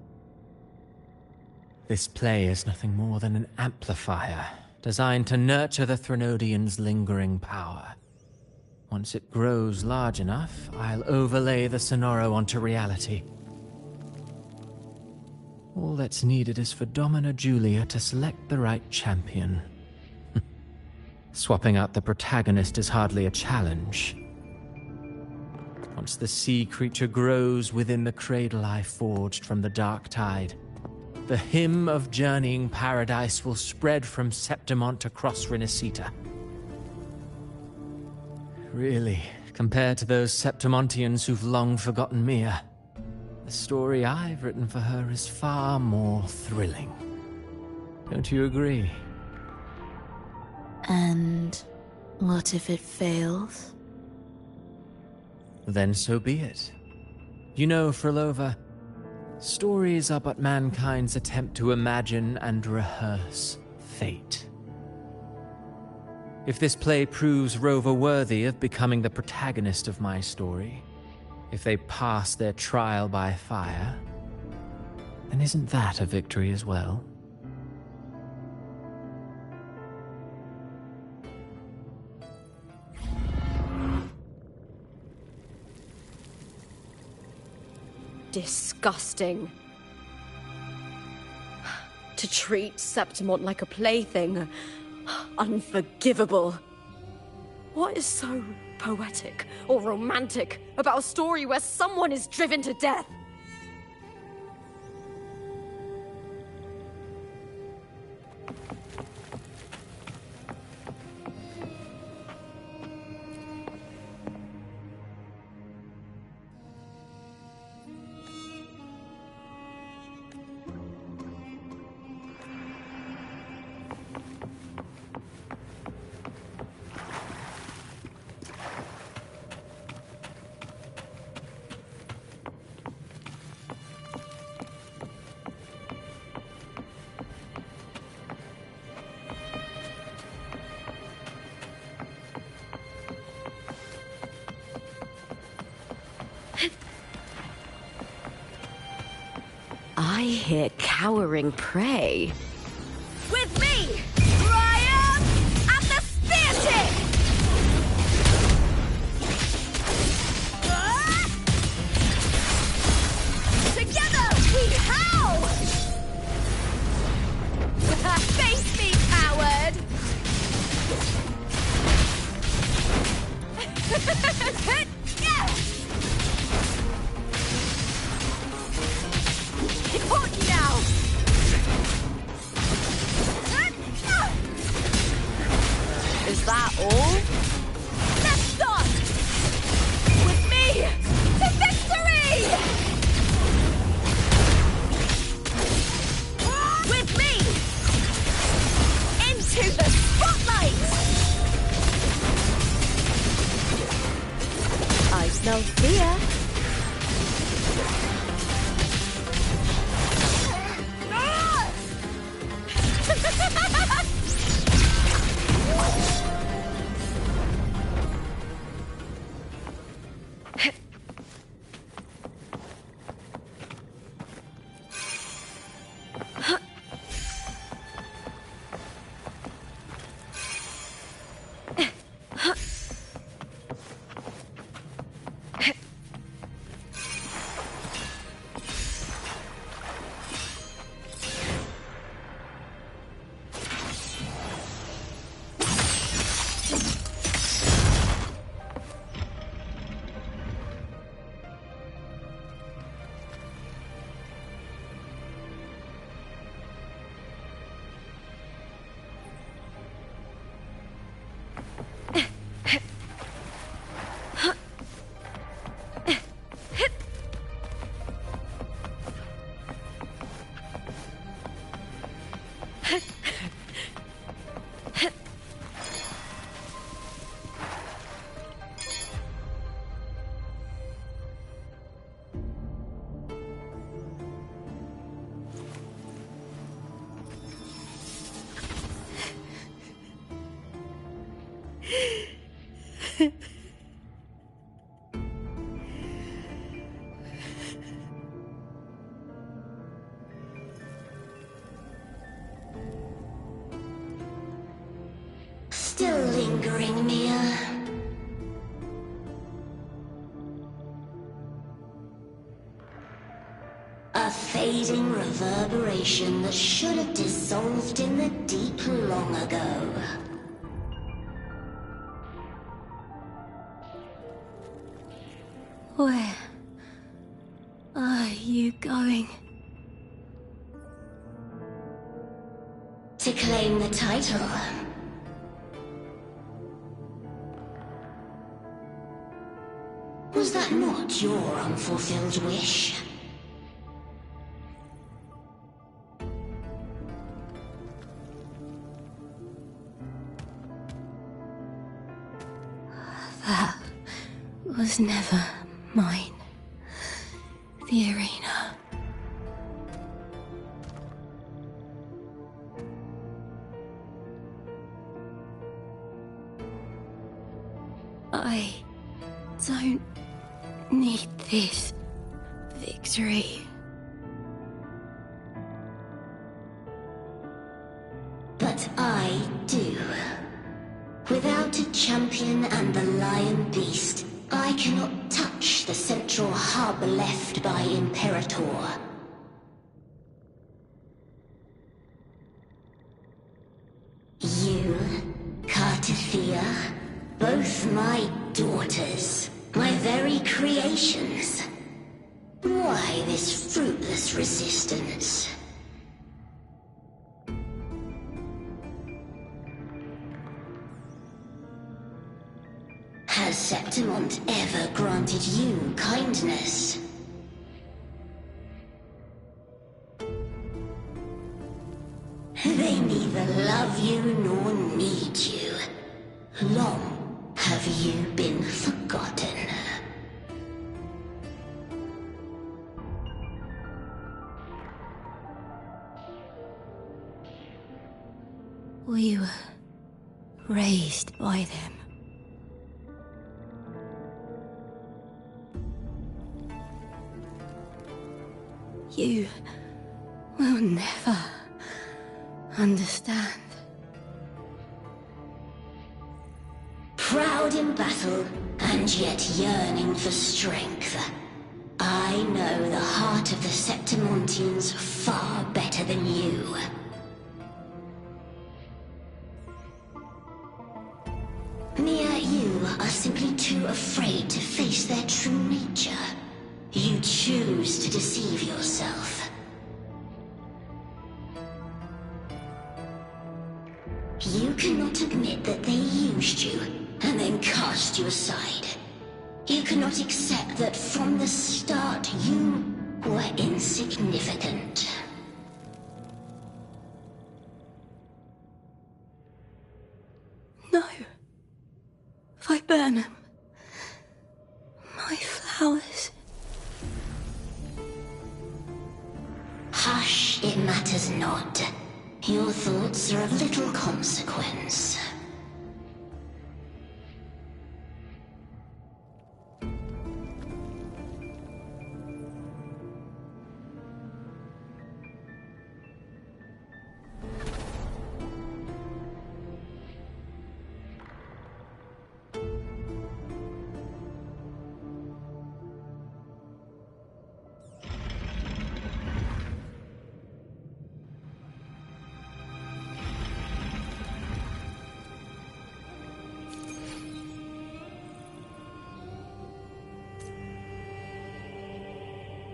G: This play is nothing more than an amplifier, designed to nurture the Threnodian's lingering power. Once it grows large enough, I'll overlay the Sonoro onto reality. All that's needed is for Domina Julia to select the right champion. Swapping out the protagonist is hardly a challenge. Once the sea creature grows within the cradle I forged from the dark tide, the hymn of journeying paradise will spread from Septimont across Renacita. Really, compared to those Septimontians who've long forgotten Mia, the story I've written for her is far more thrilling. Don't you agree?
F: And what if it fails?
G: Then so be it. You know, Frolova, stories are but mankind's attempt to imagine and rehearse fate. If this play proves Rover worthy of becoming the protagonist of my story, if they pass their trial by fire, then isn't that a victory as well?
B: Disgusting. To treat Septimont like a plaything. Unforgivable. What is so poetic or romantic about a story where someone is driven to death? I hear cowering prey. With me, Ryan and the Spear Tip! Together we howl! Face me, coward! Caught you now! Is that all? Let's start! With me to victory! With me into the spotlight! I smell fear.
I: Still lingering, Mia. A fading reverberation that should have dissolved in the deep long ago.
F: Where are you going?
I: To claim the title. Was that not your unfulfilled wish?
F: That was never mine. The arena. I don't need this victory.
I: But I do. Without a champion and the lion beast, I cannot touch the central hub left by Imperator. You, Cartithia, both my daughters, my very creations. Why this fruitless resistance? Has Septimont ever granted you kindness? They neither love you nor need you. Long have you been forgotten.
F: We were raised by them. You will never understand.
I: Proud in battle, and yet yearning for strength. I know the heart of the Septimontians far better than you. Mia, you are simply too afraid to face their true nature. You choose to deceive yourself. You cannot admit that they used you, and then cast you aside. You cannot accept that from the start you were insignificant.
F: No. Viburnum. My flowers.
I: Hush, it matters not. Your thoughts are of little consequence.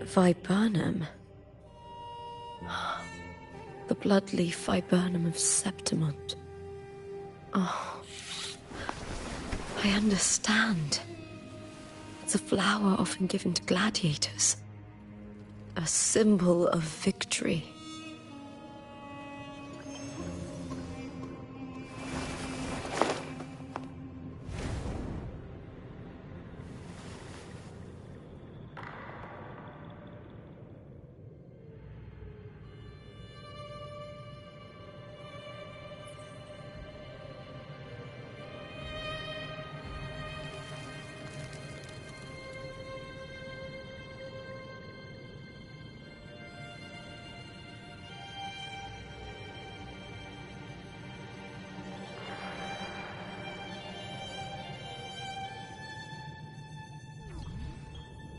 B: Viburnum. The bloodleaf viburnum of Septimont. Oh, I understand. It's a flower often given to gladiators. A symbol of victory.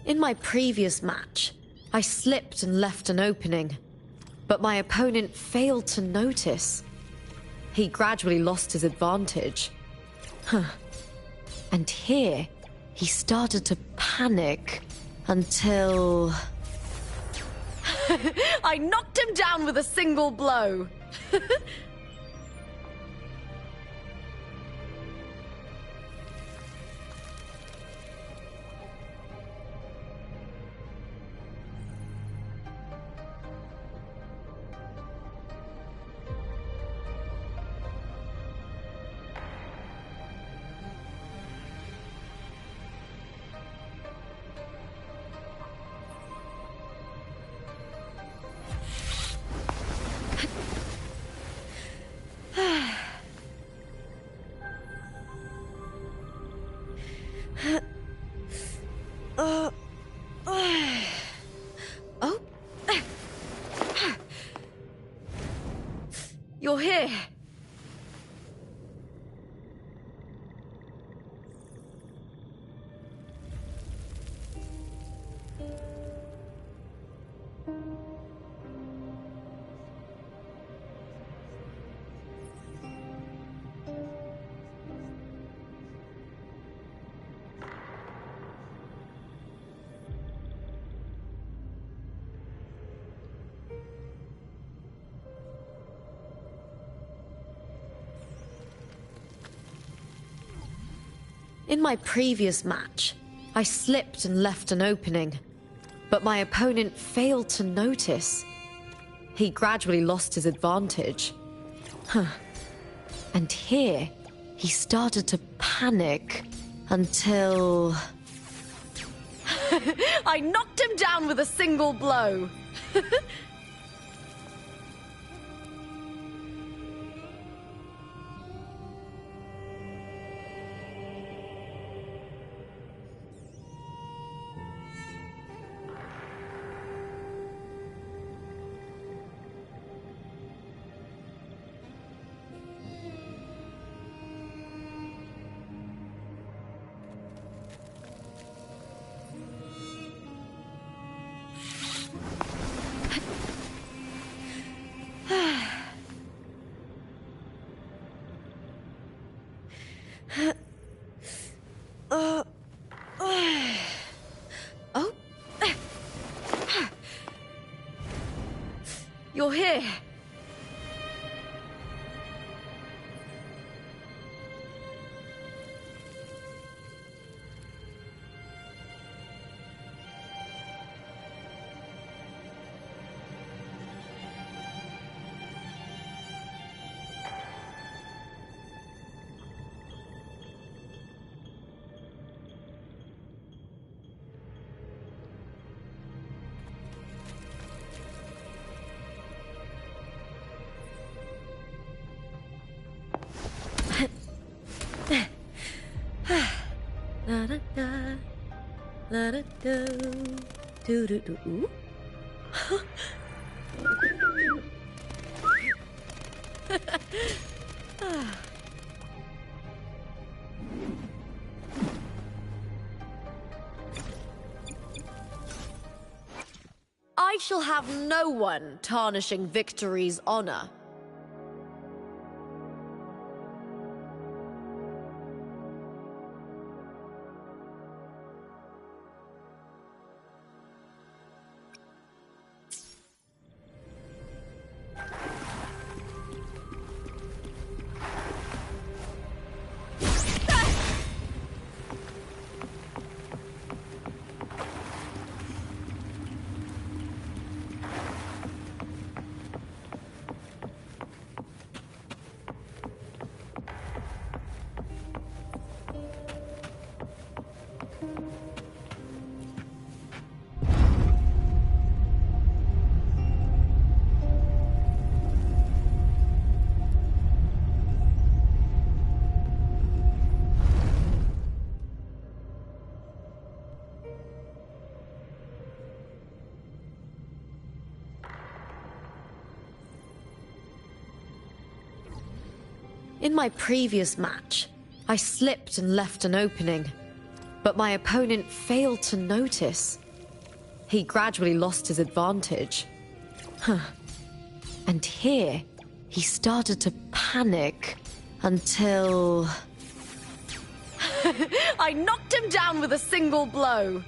B: In my previous match, I slipped and left an opening, but my opponent failed to notice. He gradually lost his advantage. And here, he started to panic until... I knocked him down with a single blow. You're here. In my previous match, I slipped and left an opening, but my opponent failed to notice. He gradually lost his advantage. And here, he started to panic until... I knocked him down with a single blow. You're here. La da da, la da do, do do do. Ooh. I shall have no one tarnishing Victory's honor. In my previous match, I slipped and left an opening, But my opponent failed to notice. He gradually lost his advantage. And here, he started to panic until... I knocked him down with a single blow.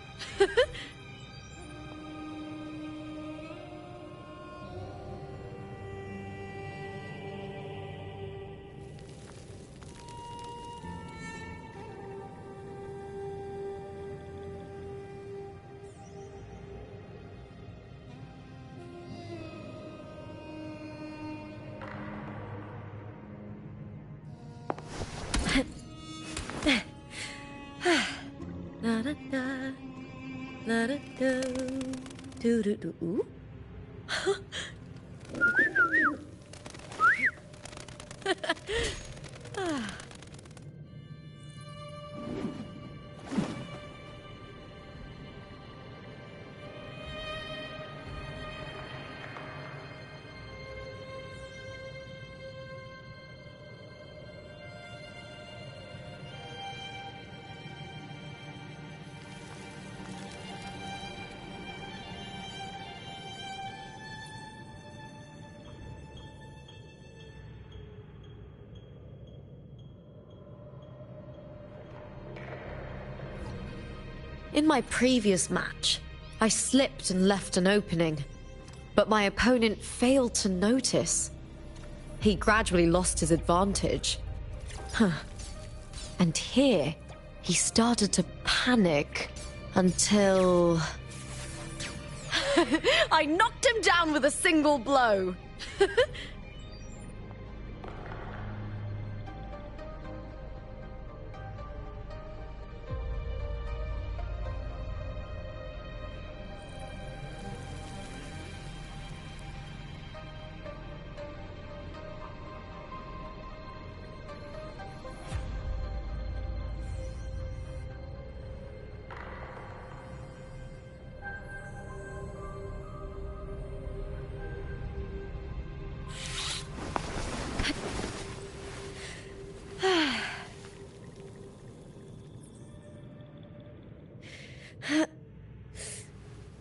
B: La da da, la da do, do do do. Ooh. In my previous match, I slipped and left an opening, but my opponent failed to notice. He gradually lost his advantage. And here, he started to panic until... I knocked him down with a single blow.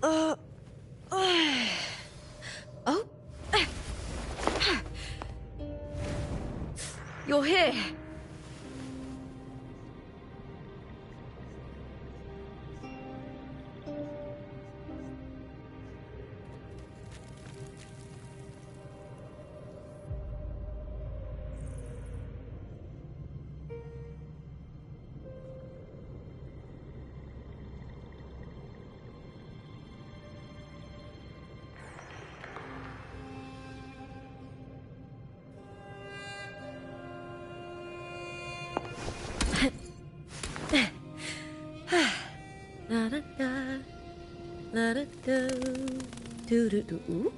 B: Oh? You're here. La da da, la da do, do do do. Ooh.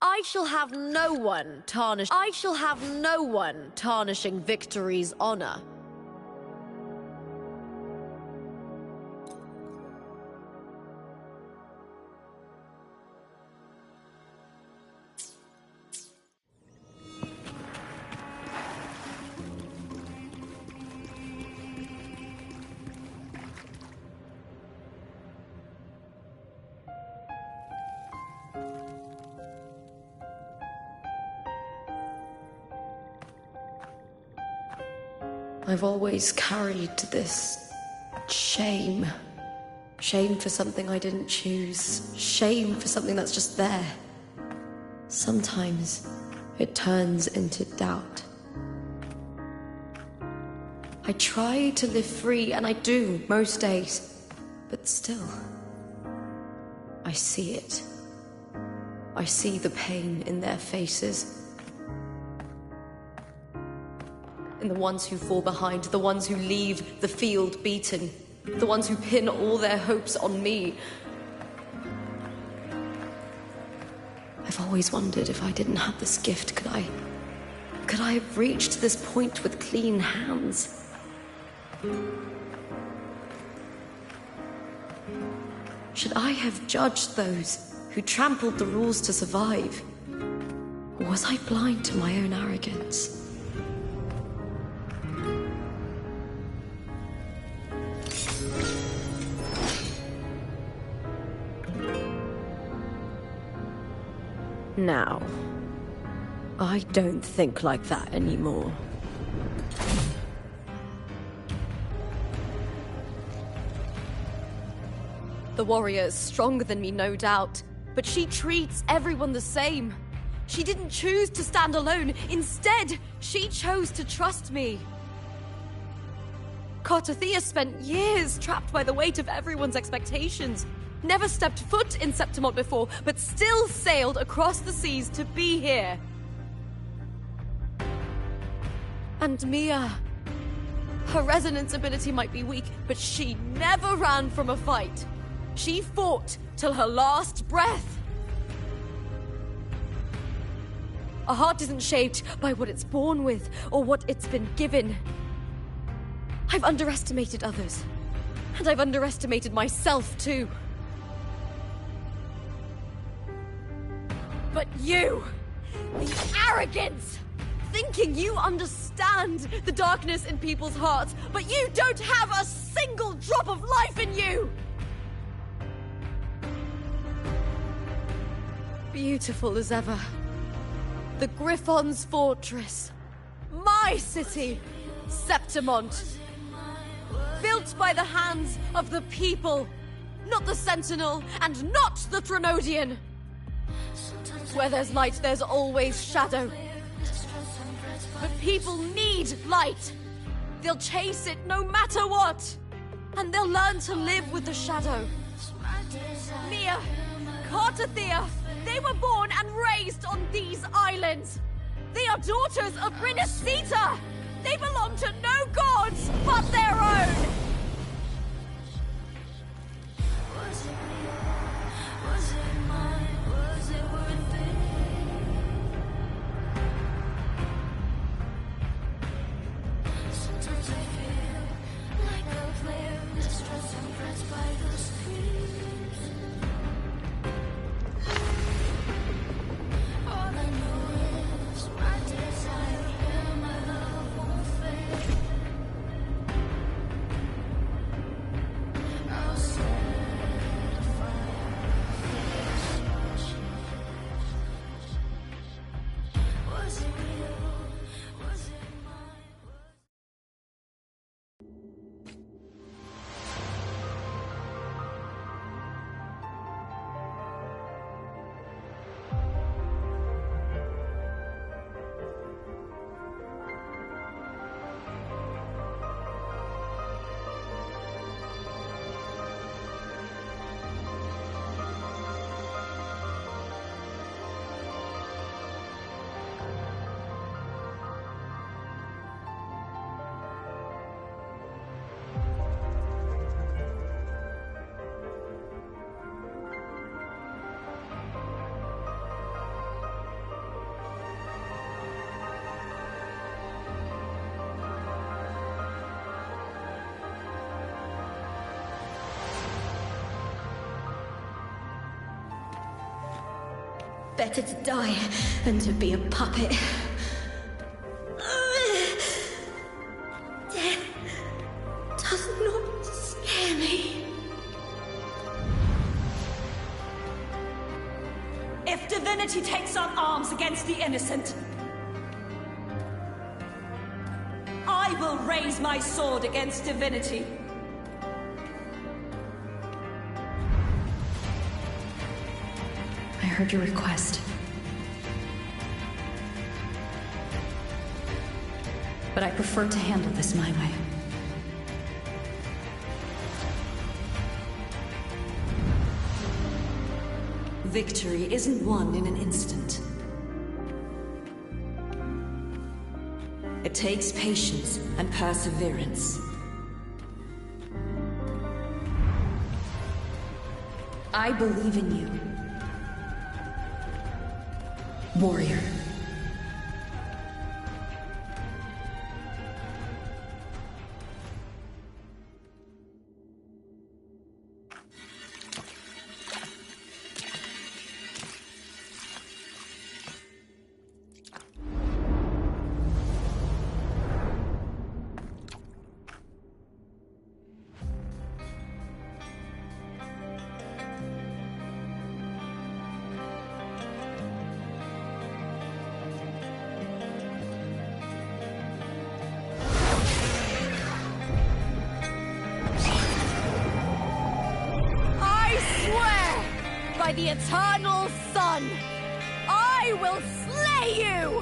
B: I shall have no one tarnish. I shall have no one tarnishing victory's honor. I've always carried this shame. Shame for something I didn't choose. Shame for something that's just there. Sometimes it turns into doubt. I try to live free, and I do most days. But still, I see it. I see the pain in their faces. In the ones who fall behind, the ones who leave the field beaten, the ones who pin all their hopes on me. I've always wondered if I didn't have this gift, could I have reached this point with clean hands? Should I have judged those who trampled the rules to survive? Or was I blind to my own arrogance? Now, I don't think like that anymore. The warrior is stronger than me, no doubt, but she treats everyone the same. She didn't choose to stand alone. Instead, she chose to trust me. Cartothea spent years trapped by the weight of everyone's expectations. Never stepped foot in Septimont before, but still sailed across the seas to be here. And Mia, her resonance ability might be weak, but she never ran from a fight. She fought till her last breath. A heart isn't shaped by what it's born with or what it's been given. I've underestimated others, and I've underestimated myself too. But you, the arrogance, thinking you understand the darkness in people's hearts, but you don't have a single drop of life in you! Beautiful as ever. The Griffon's fortress. My city, Septimont. Built by the hands of the people. Not the Sentinel, and not the Threnodian. Where there's light, there's always shadow. But people need light. They'll chase it no matter what. And they'll learn to live with the shadow. Mia, Cartothea, they were born and raised on these islands. They are daughters of Rinascita. They belong to no gods but their own.
I: Better to die than to be a puppet. Death does not scare me.
J: If divinity takes up arms against the innocent, I will raise my sword against divinity.
A: I heard your request. But I prefer to handle this my way.
H: Victory isn't won in an instant. It takes patience and perseverance. I believe in you, warrior.
B: by the eternal sun! I will slay you!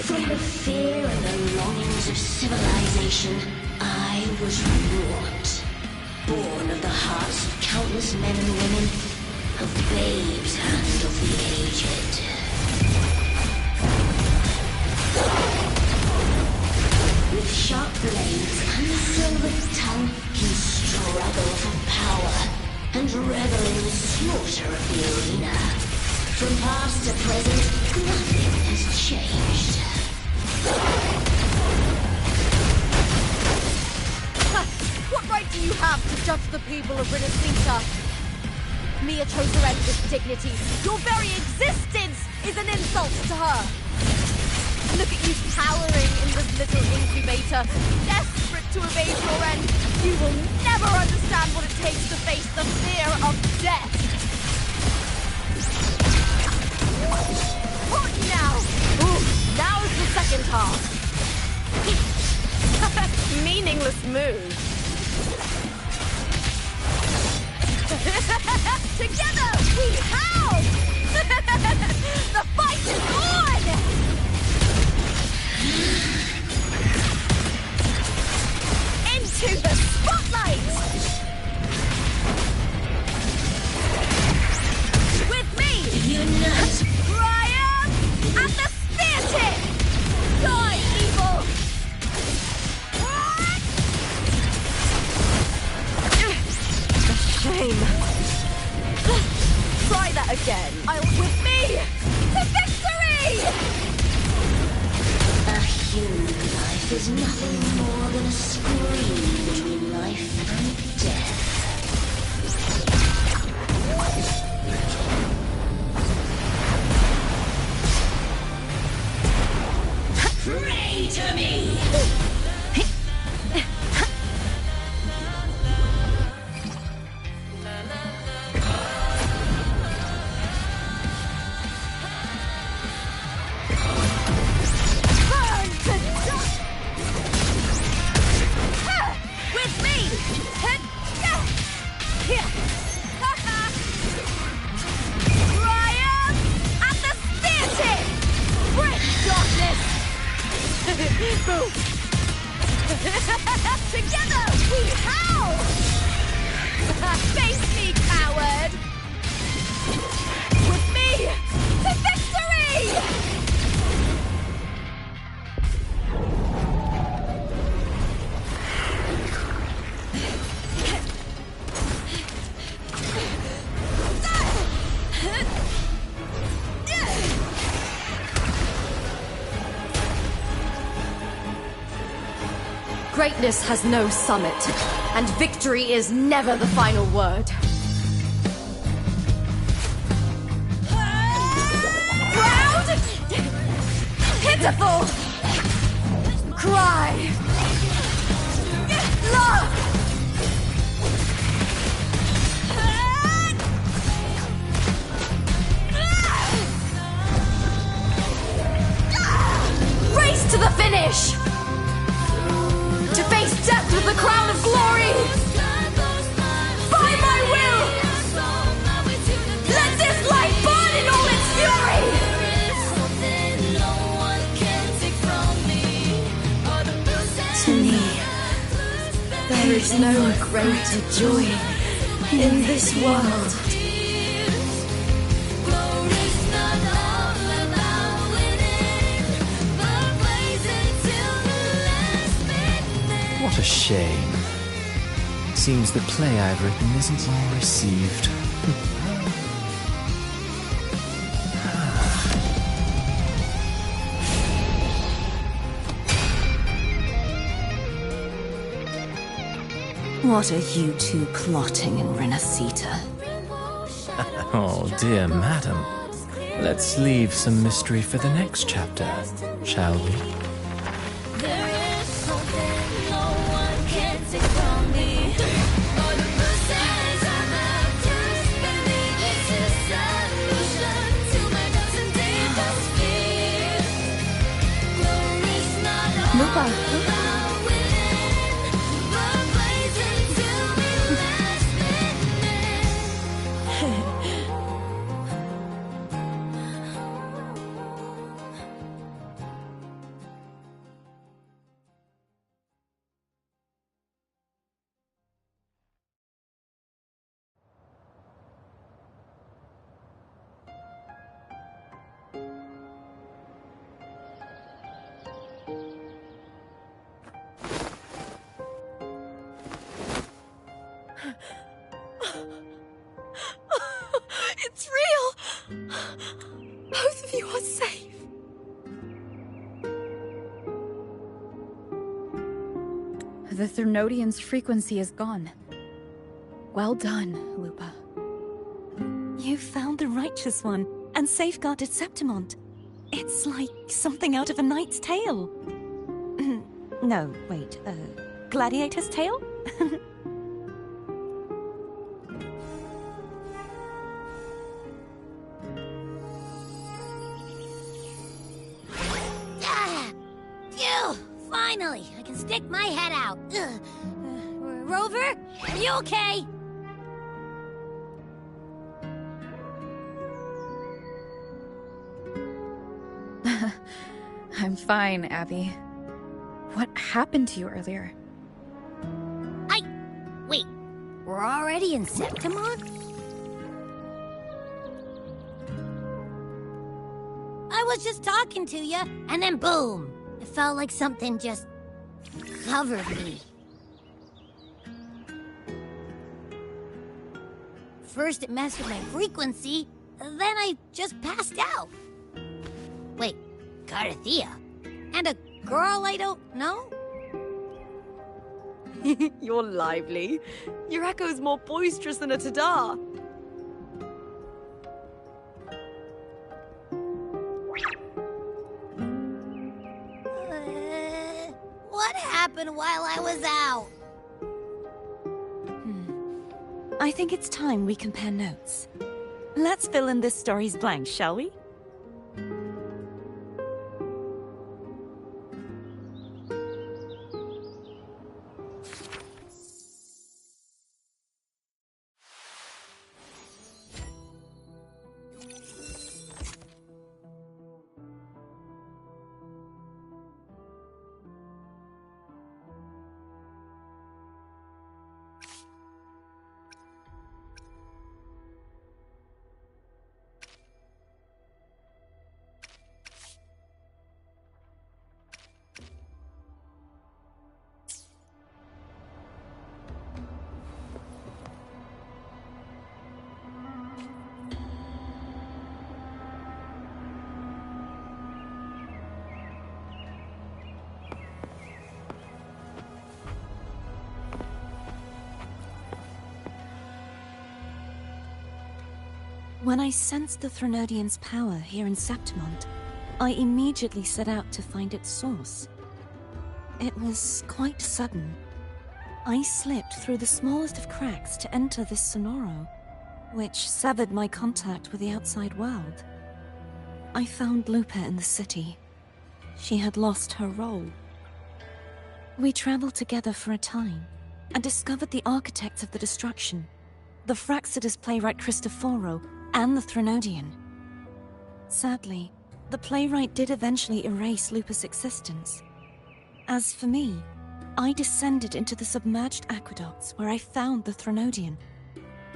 I: From the fear and the longings of civilization, I was wrought. Born of the hearts of countless men and women, of babes and of the aged. With sharp blades and a silver tongue, he struggled for power and revel in the slaughter of the arena. From past to present, nothing has changed.
B: What right do you have to judge the people of Renacita? Mia chose to end with dignity. Your very existence is an insult to her. Look at you cowering in this little incubator, desperate to evade your end. You will never understand what it takes to face the fear of death. What now? Ooh, now's the second half. Meaningless move. Together we howl! The fight is on! Into the spotlight! With me!
I: Unite!
B: Triumph at the spear tip! Die, evil! Shame. Try that again. With me to victory!
I: A human life is nothing more than a scream between life and death. Pray to me!
B: Together we howl! Face me, coward! With me to victory! Greatness has no summit, and victory is never the final word. Proud! Pitiful! Cry! Love! Race to the finish! To face death with the crown of glory! By my will! Let this light burn in all its fury! To me, there is no greater joy in this world.
G: What a shame. Seems the play I've written isn't well received.
H: What are you two plotting in Renacita?
G: Oh, dear madam. Let's leave some mystery for the next chapter, shall we?
B: It's real! Both of you are safe. The Threnodian's frequency is gone. Well done, Lupa.
H: You found the Righteous One and safeguarded Septimont. It's like something out of a knight's tale. No, wait, gladiator's tale?
I: Phew! Finally, I can stick my head out. Rover, are you okay?
A: I'm fine, Abby. What happened to you earlier?
I: Wait, we're already in Septimont? I was just talking to you, and then boom! It felt like something just covered me. First it messed with my frequency, then I just passed out. Wait, Carthea? And a girl I don't know?
B: You're lively. Your echo's more boisterous than a Tadar.
I: What happened while I was out?
H: I think it's time we compare notes. Let's fill in this story's blanks, shall we? When I sensed the Threnodian's power here in Septimont, I immediately set out to find its source. It was quite sudden. I slipped through the smallest of cracks to enter this Sonoro, which severed my contact with the outside world. I found Lupa in the city. She had lost her role. We traveled together for a time, and discovered the architects of the destruction, the Fraxidus playwright Cristoforo, and the Threnodian. Sadly, the playwright did eventually erase Lupa's existence. As for me, I descended into the submerged aqueducts where I found the Threnodian.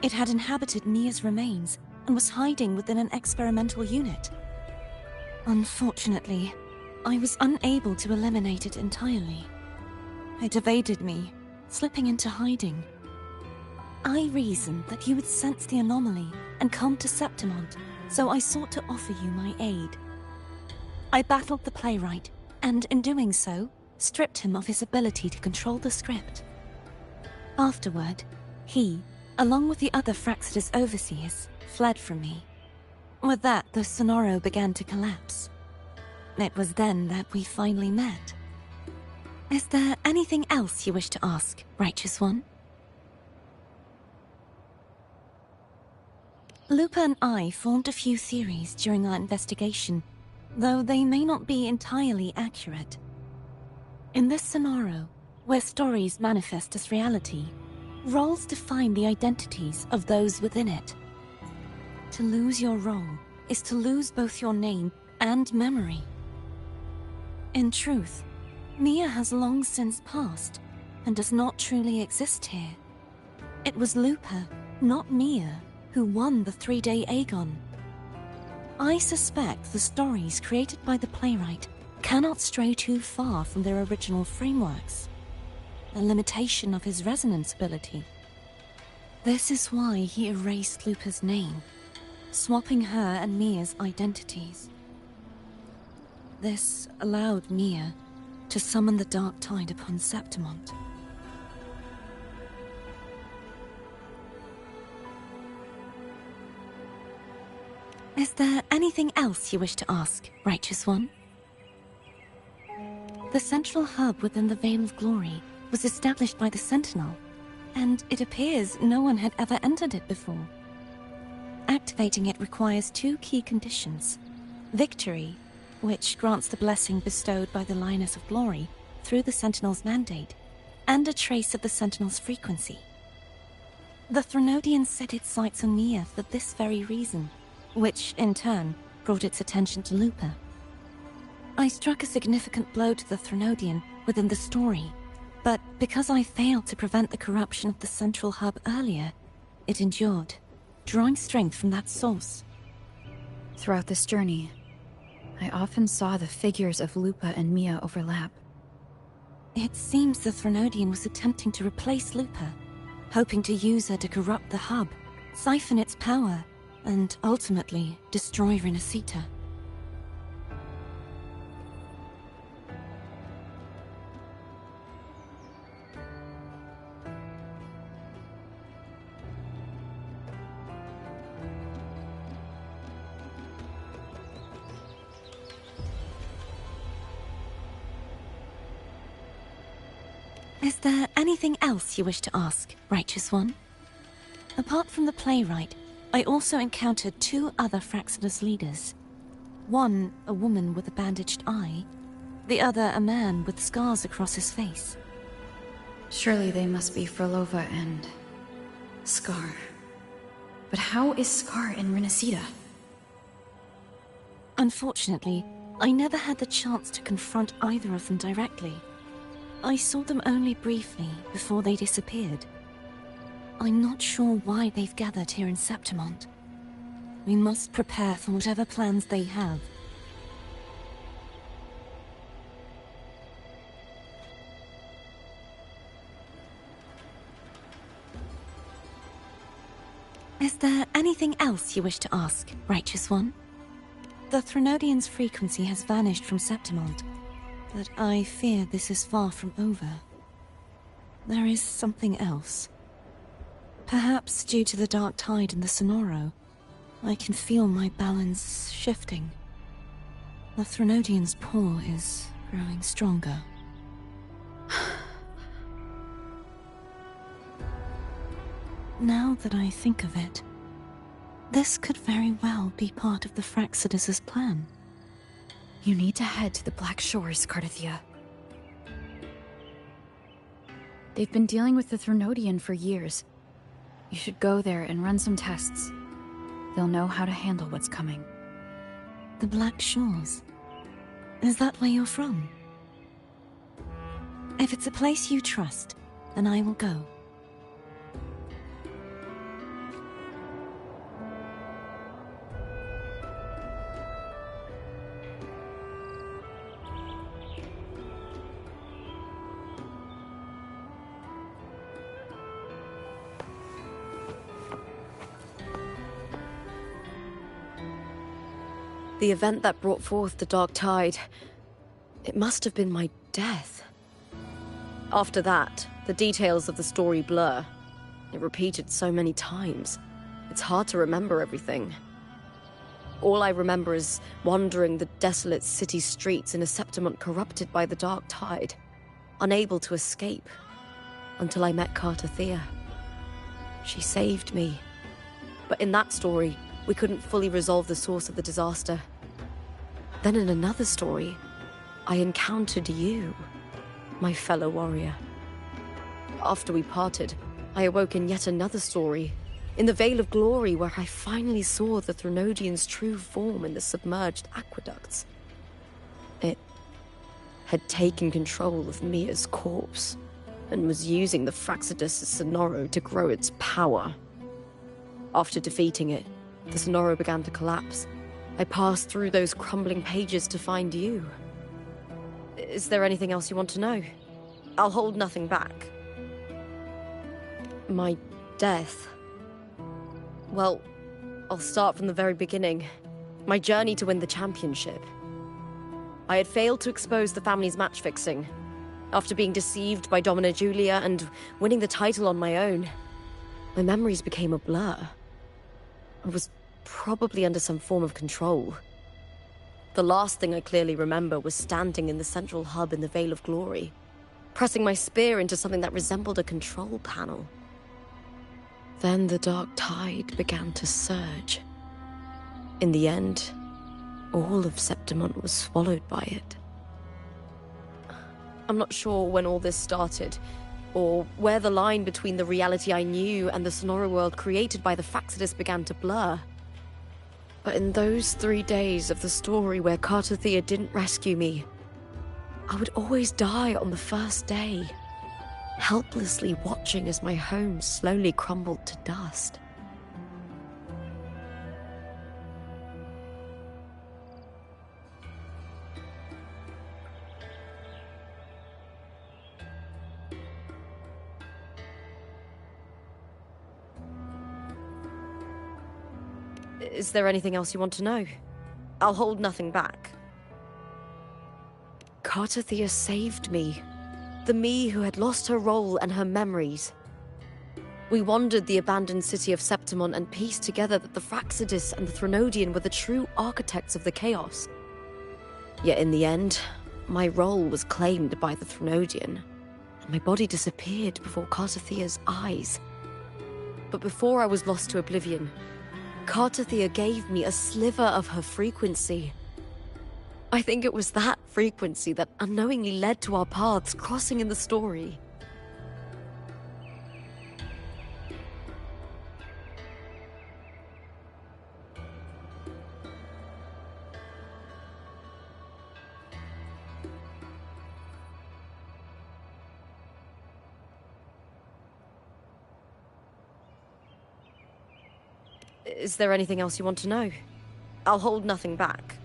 H: It had inhabited Mia's remains and was hiding within an experimental unit. Unfortunately, I was unable to eliminate it entirely. It evaded me, slipping into hiding. I reasoned that you would sense the anomaly and come to Septimont, so I sought to offer you my aid. I battled the playwright, and in doing so, stripped him of his ability to control the script. Afterward, he, along with the other Fraxidus overseers, fled from me. With that, the Sonoro began to collapse. It was then that we finally met. Is there anything else you wish to ask, Righteous One? Lupa and I formed a few theories during our investigation, though they may not be entirely accurate. In this Sonoro, where stories manifest as reality, roles define the identities of those within it. To lose your role is to lose both your name and memory. In truth, Mia has long since passed, and does not truly exist here. It was Lupa, not Mia, who won the 3-day Aegon. I suspect the stories created by the playwright cannot stray too far from their original frameworks, a limitation of his resonance ability. This is why he erased Lupa's name, swapping her and Mia's identities. This allowed Mia to summon the Dark Tide upon Septimont. Is there anything else you wish to ask, Righteous One? The central hub within the Veil of Glory was established by the Sentinel, and it appears no one had ever entered it before. Activating it requires two key conditions: victory, which grants the blessing bestowed by the Lioness of Glory through the Sentinel's mandate, and a trace of the Sentinel's frequency. The Threnodian set its sights on Mia for this very reason, which, in turn, brought its attention to Lupa. I struck a significant blow to the Threnodian within the story, but because I failed to prevent the corruption of the central hub earlier, it endured, drawing strength from that source.
A: Throughout this journey, I often saw the figures of Lupa and Mia overlap.
H: It seems the Threnodian was attempting to replace Lupa, hoping to use her to corrupt the hub, siphon its power, and ultimately destroy Renacita. Is there anything else you wish to ask, Righteous One? Apart from the playwright, I also encountered two other Fraxidus leaders. One, a woman with a bandaged eye, the other a man with scars across his face.
A: Surely they must be Frolova and Scar. But how is Scar in Renacita?
H: Unfortunately, I never had the chance to confront either of them directly. I saw them only briefly before they disappeared. I'm not sure why they've gathered here in Septimont. We must prepare for whatever plans they have. Is there anything else you wish to ask, Righteous One? The Threnodian's frequency has vanished from Septimont, but I fear this is far from over. There is something else. Perhaps due to the Dark Tide in the Sonoro, I can feel my balance shifting. The Threnodian's pull is growing stronger. Now that I think of it, this could very well be part of the Fraxidus' plan.
A: You need to head to the Black Shores, Cardathia. They've been dealing with the Threnodian for years. You should go there and run some tests. They'll know how to handle what's coming.
H: The Black Shores? Is that where you're from? If it's a place you trust, then I will go.
B: The event that brought forth the Dark Tide, it must have been my death. After that, the details of the story blur. It repeated so many times. It's hard to remember everything. All I remember is wandering the desolate city streets in a Septimont corrupted by the Dark Tide, unable to escape, until I met Cardathia. She saved me. But in that story, we couldn't fully resolve the source of the disaster. Then in another story, I encountered you, my fellow warrior. After we parted, I awoke in yet another story, in the Veil of Glory, where I finally saw the Threnodian's true form in the submerged aqueducts. It had taken control of Mia's corpse, and was using the Fraxidus' Sonoro to grow its power. After defeating it, the Sonoro began to collapse. I passed through those crumbling pages to find you. Is there anything else you want to know? I'll hold nothing back. My death Well, I'll start from the very beginning. My journey to win the championship. I had failed to expose the family's match fixing. After being deceived by Domina Julia and winning the title on my own, my memories became a blur. I was probably under some form of control. The last thing I clearly remember was standing in the central hub in the Veil of Glory, pressing my spear into something that resembled a control panel. Then the dark tide began to surge. In the end, all of Septimont was swallowed by it. I'm not sure when all this started, or where the line between the reality I knew and the Sonora world created by the Fractsidus began to blur. But in those 3 days of the story where Cartothea didn't rescue me, I would always die on the first day, helplessly watching as my home slowly crumbled to dust. Is there anything else you want to know? I'll hold nothing back. Cartothea saved me. The me who had lost her role and her memories. We wandered the abandoned city of Septimont and pieced together that the Fractsidus and the Threnodian were the true architects of the chaos. Yet in the end, my role was claimed by the Threnodian, and my body disappeared before Cartothea's eyes. But before I was lost to oblivion, Cartothea gave me a sliver of her frequency. I think it was that frequency that unknowingly led to our paths crossing in the story. Is there anything else you want to know? I'll hold nothing back.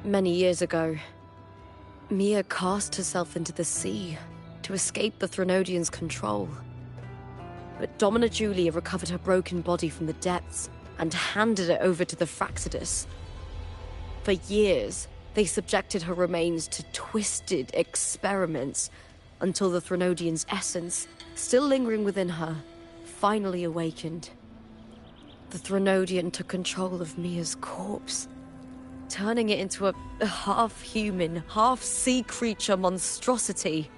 B: Many years ago, Mia cast herself into the sea to escape the Threnodian's control. But Domina Julia recovered her broken body from the depths and handed it over to the Fractsidus. For years, they subjected her remains to twisted experiments until the Threnodian's essence, still lingering within her, finally awakened. The Threnodian took control of Mia's corpse, turning it into a half-human, half-sea creature monstrosity.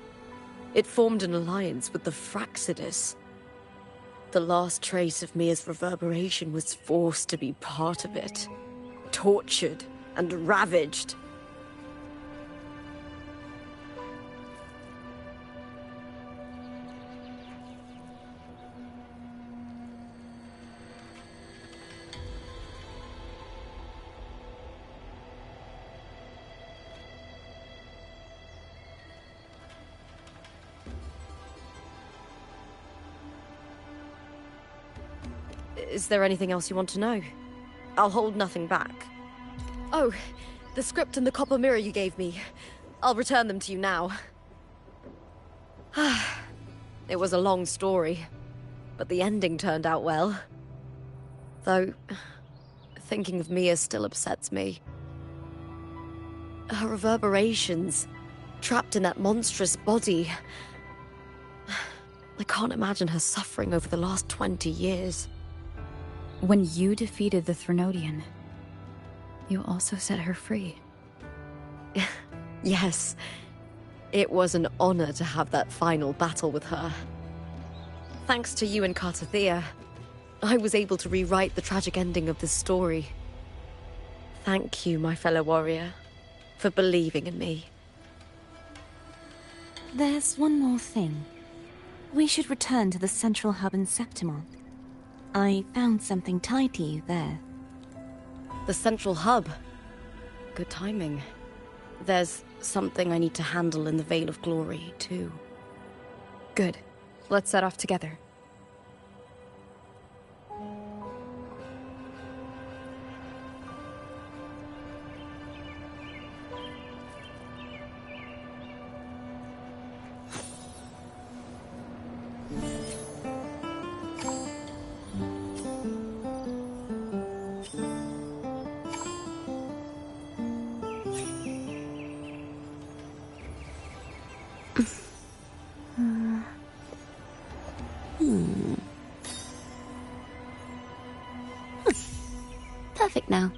B: It formed an alliance with the Fractsidus. The last trace of Mia's reverberation was forced to be part of it, tortured and ravaged. Is there anything else you want to know? I'll hold nothing back. Oh, the script and the copper mirror you gave me. I'll return them to you now. It was a long story, but the ending turned out well. Though, thinking of Mia still upsets me. Her reverberations, trapped in that monstrous body. I can't imagine her suffering over the last 20 years.
A: When you defeated the Threnodian, you also set her free.
B: Yes. It was an honor to have that final battle with her. Thanks to you and Cartothea, I was able to rewrite the tragic ending of this story. Thank you, my fellow warrior, for believing in me.
F: There's one more thing. We should return to the central hub in Septimont. I found something tied to you there.
B: The central hub. Good timing. There's something I need to handle in the Veil of Glory, too.
A: Good. Let's set off together.
D: Perfect now.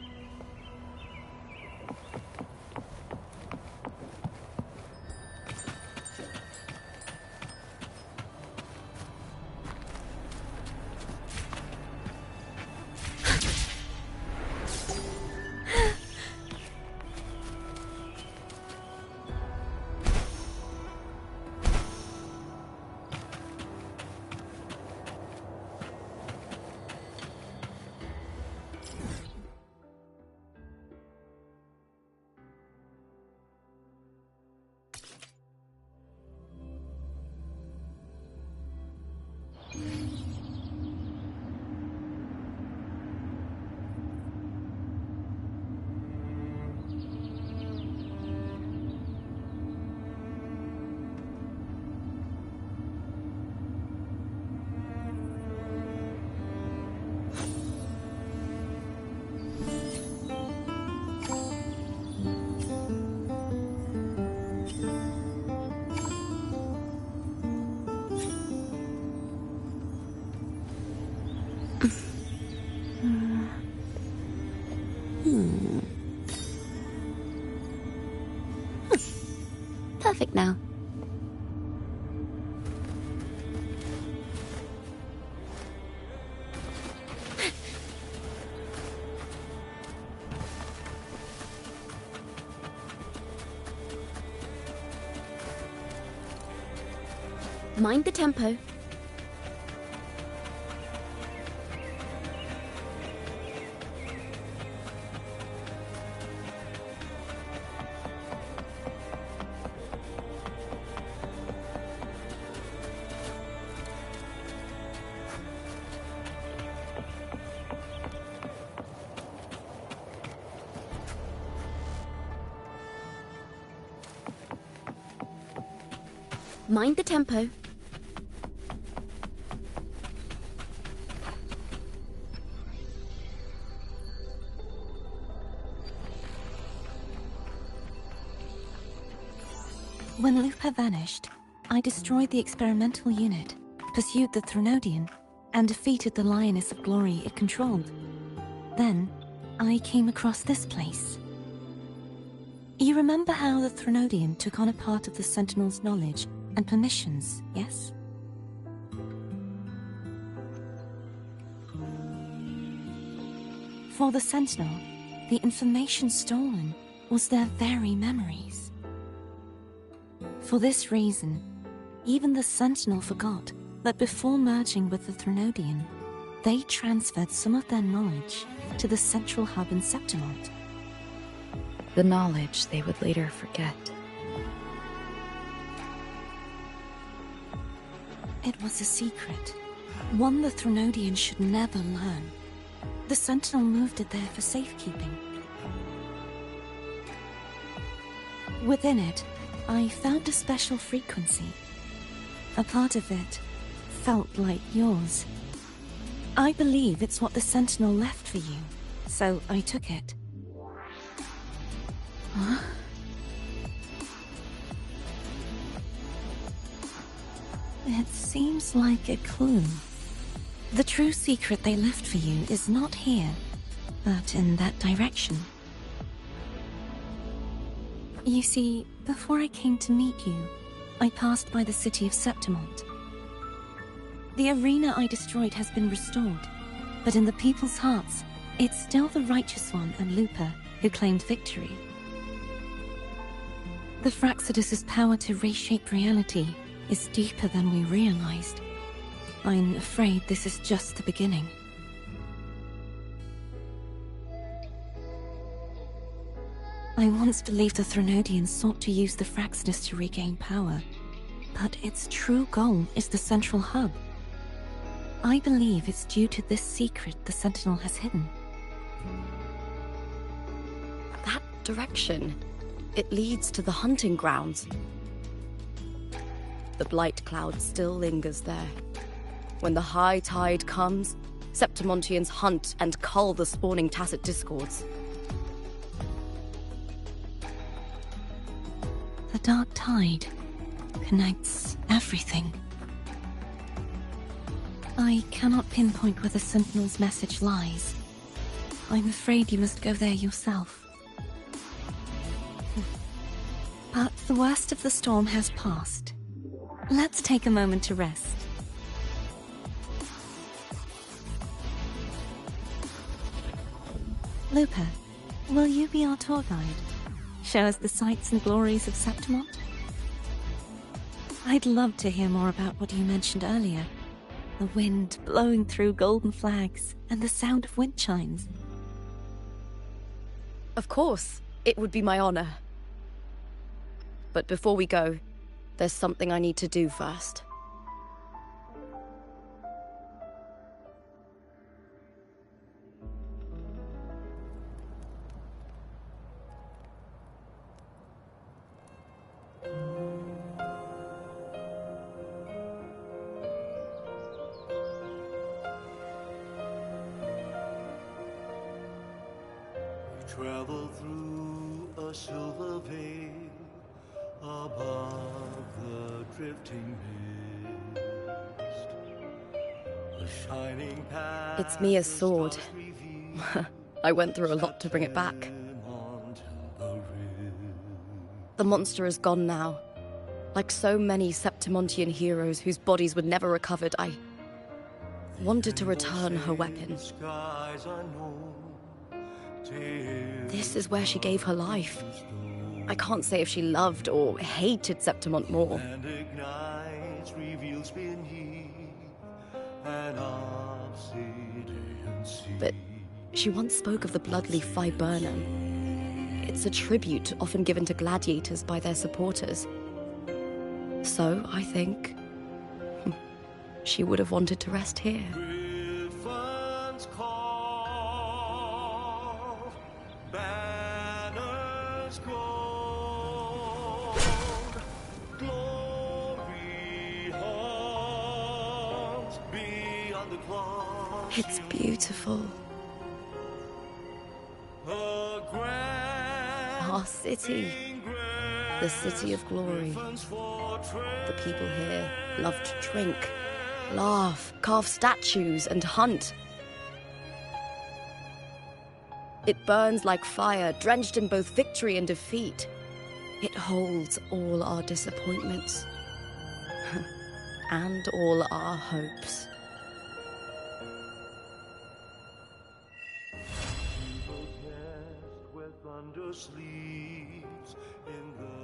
D: Perfect now.
B: Mind the tempo. Mind the tempo.
F: When Lupa vanished, I destroyed the experimental unit, pursued the Threnodian, and defeated the Lioness of Glory it controlled. Then, I came across this place. You remember how the Threnodian took on a part of the Sentinel's knowledge and permissions, yes? For the Sentinel, the information stolen was their very memories. For this reason, even the Sentinel forgot that before merging with the Threnodian, they transferred some of their knowledge to the central hub in Septimont.
A: The knowledge they would later forget.
F: It was a secret, one the Threnodian should never learn. The Sentinel moved it there for safekeeping. Within it, I found a special frequency. A part of it felt like yours. I believe it's what the Sentinel left for you, so I took it.
A: Huh?
F: It seems like a clue. The true secret they left for you is not here, but in that direction. You see, before I came to meet you, I passed by the city of Septimont. The arena I destroyed has been restored, but in the people's hearts, it's still the Righteous One and Lupa who claimed victory. The Fraxidus' power to reshape reality is deeper than we realized. I'm afraid this is just the beginning. I once believed the Threnodians sought to use the Fraxidus to regain power, But its true goal is the central hub. I believe it's due to this secret the Sentinel has hidden.
B: That direction, it leads to the hunting grounds. The blight cloud still lingers there. When the high tide comes, Septimontians hunt and cull the spawning Tacit Discords.
F: The dark tide connects everything. I cannot pinpoint where the Sentinel's message lies. I'm afraid you must go there yourself. But the worst of the storm has passed. Let's take a moment to rest. Lupa, will you be our tour guide? Show us the sights and glories of Septimont? I'd love to hear more about what you mentioned earlier. The wind blowing through golden flags and the sound of wind chimes.
B: Of course, it would be my honor. But before we go, there's something I need to do first.
K: Travel through a silver veil above the drifting mist. A shining path.
B: It's Mia's sword. I went through a lot to bring it back. The monster is gone now. Like so many Septimontian heroes whose bodies were never recovered, I wanted to return her weapon. This is where she gave her life. I can't say if she loved or hated Septimont more. But she once spoke of the bloodleaf viburnum. It's a tribute often given to gladiators by their supporters. So, I think, she would have wanted to rest here. It's beautiful. Our city. The city of glory. The people here love to drink, laugh, carve statues, and hunt. It burns like fire, drenched in both victory and defeat. It holds all our disappointments. And all our hopes.
K: Sleeps in the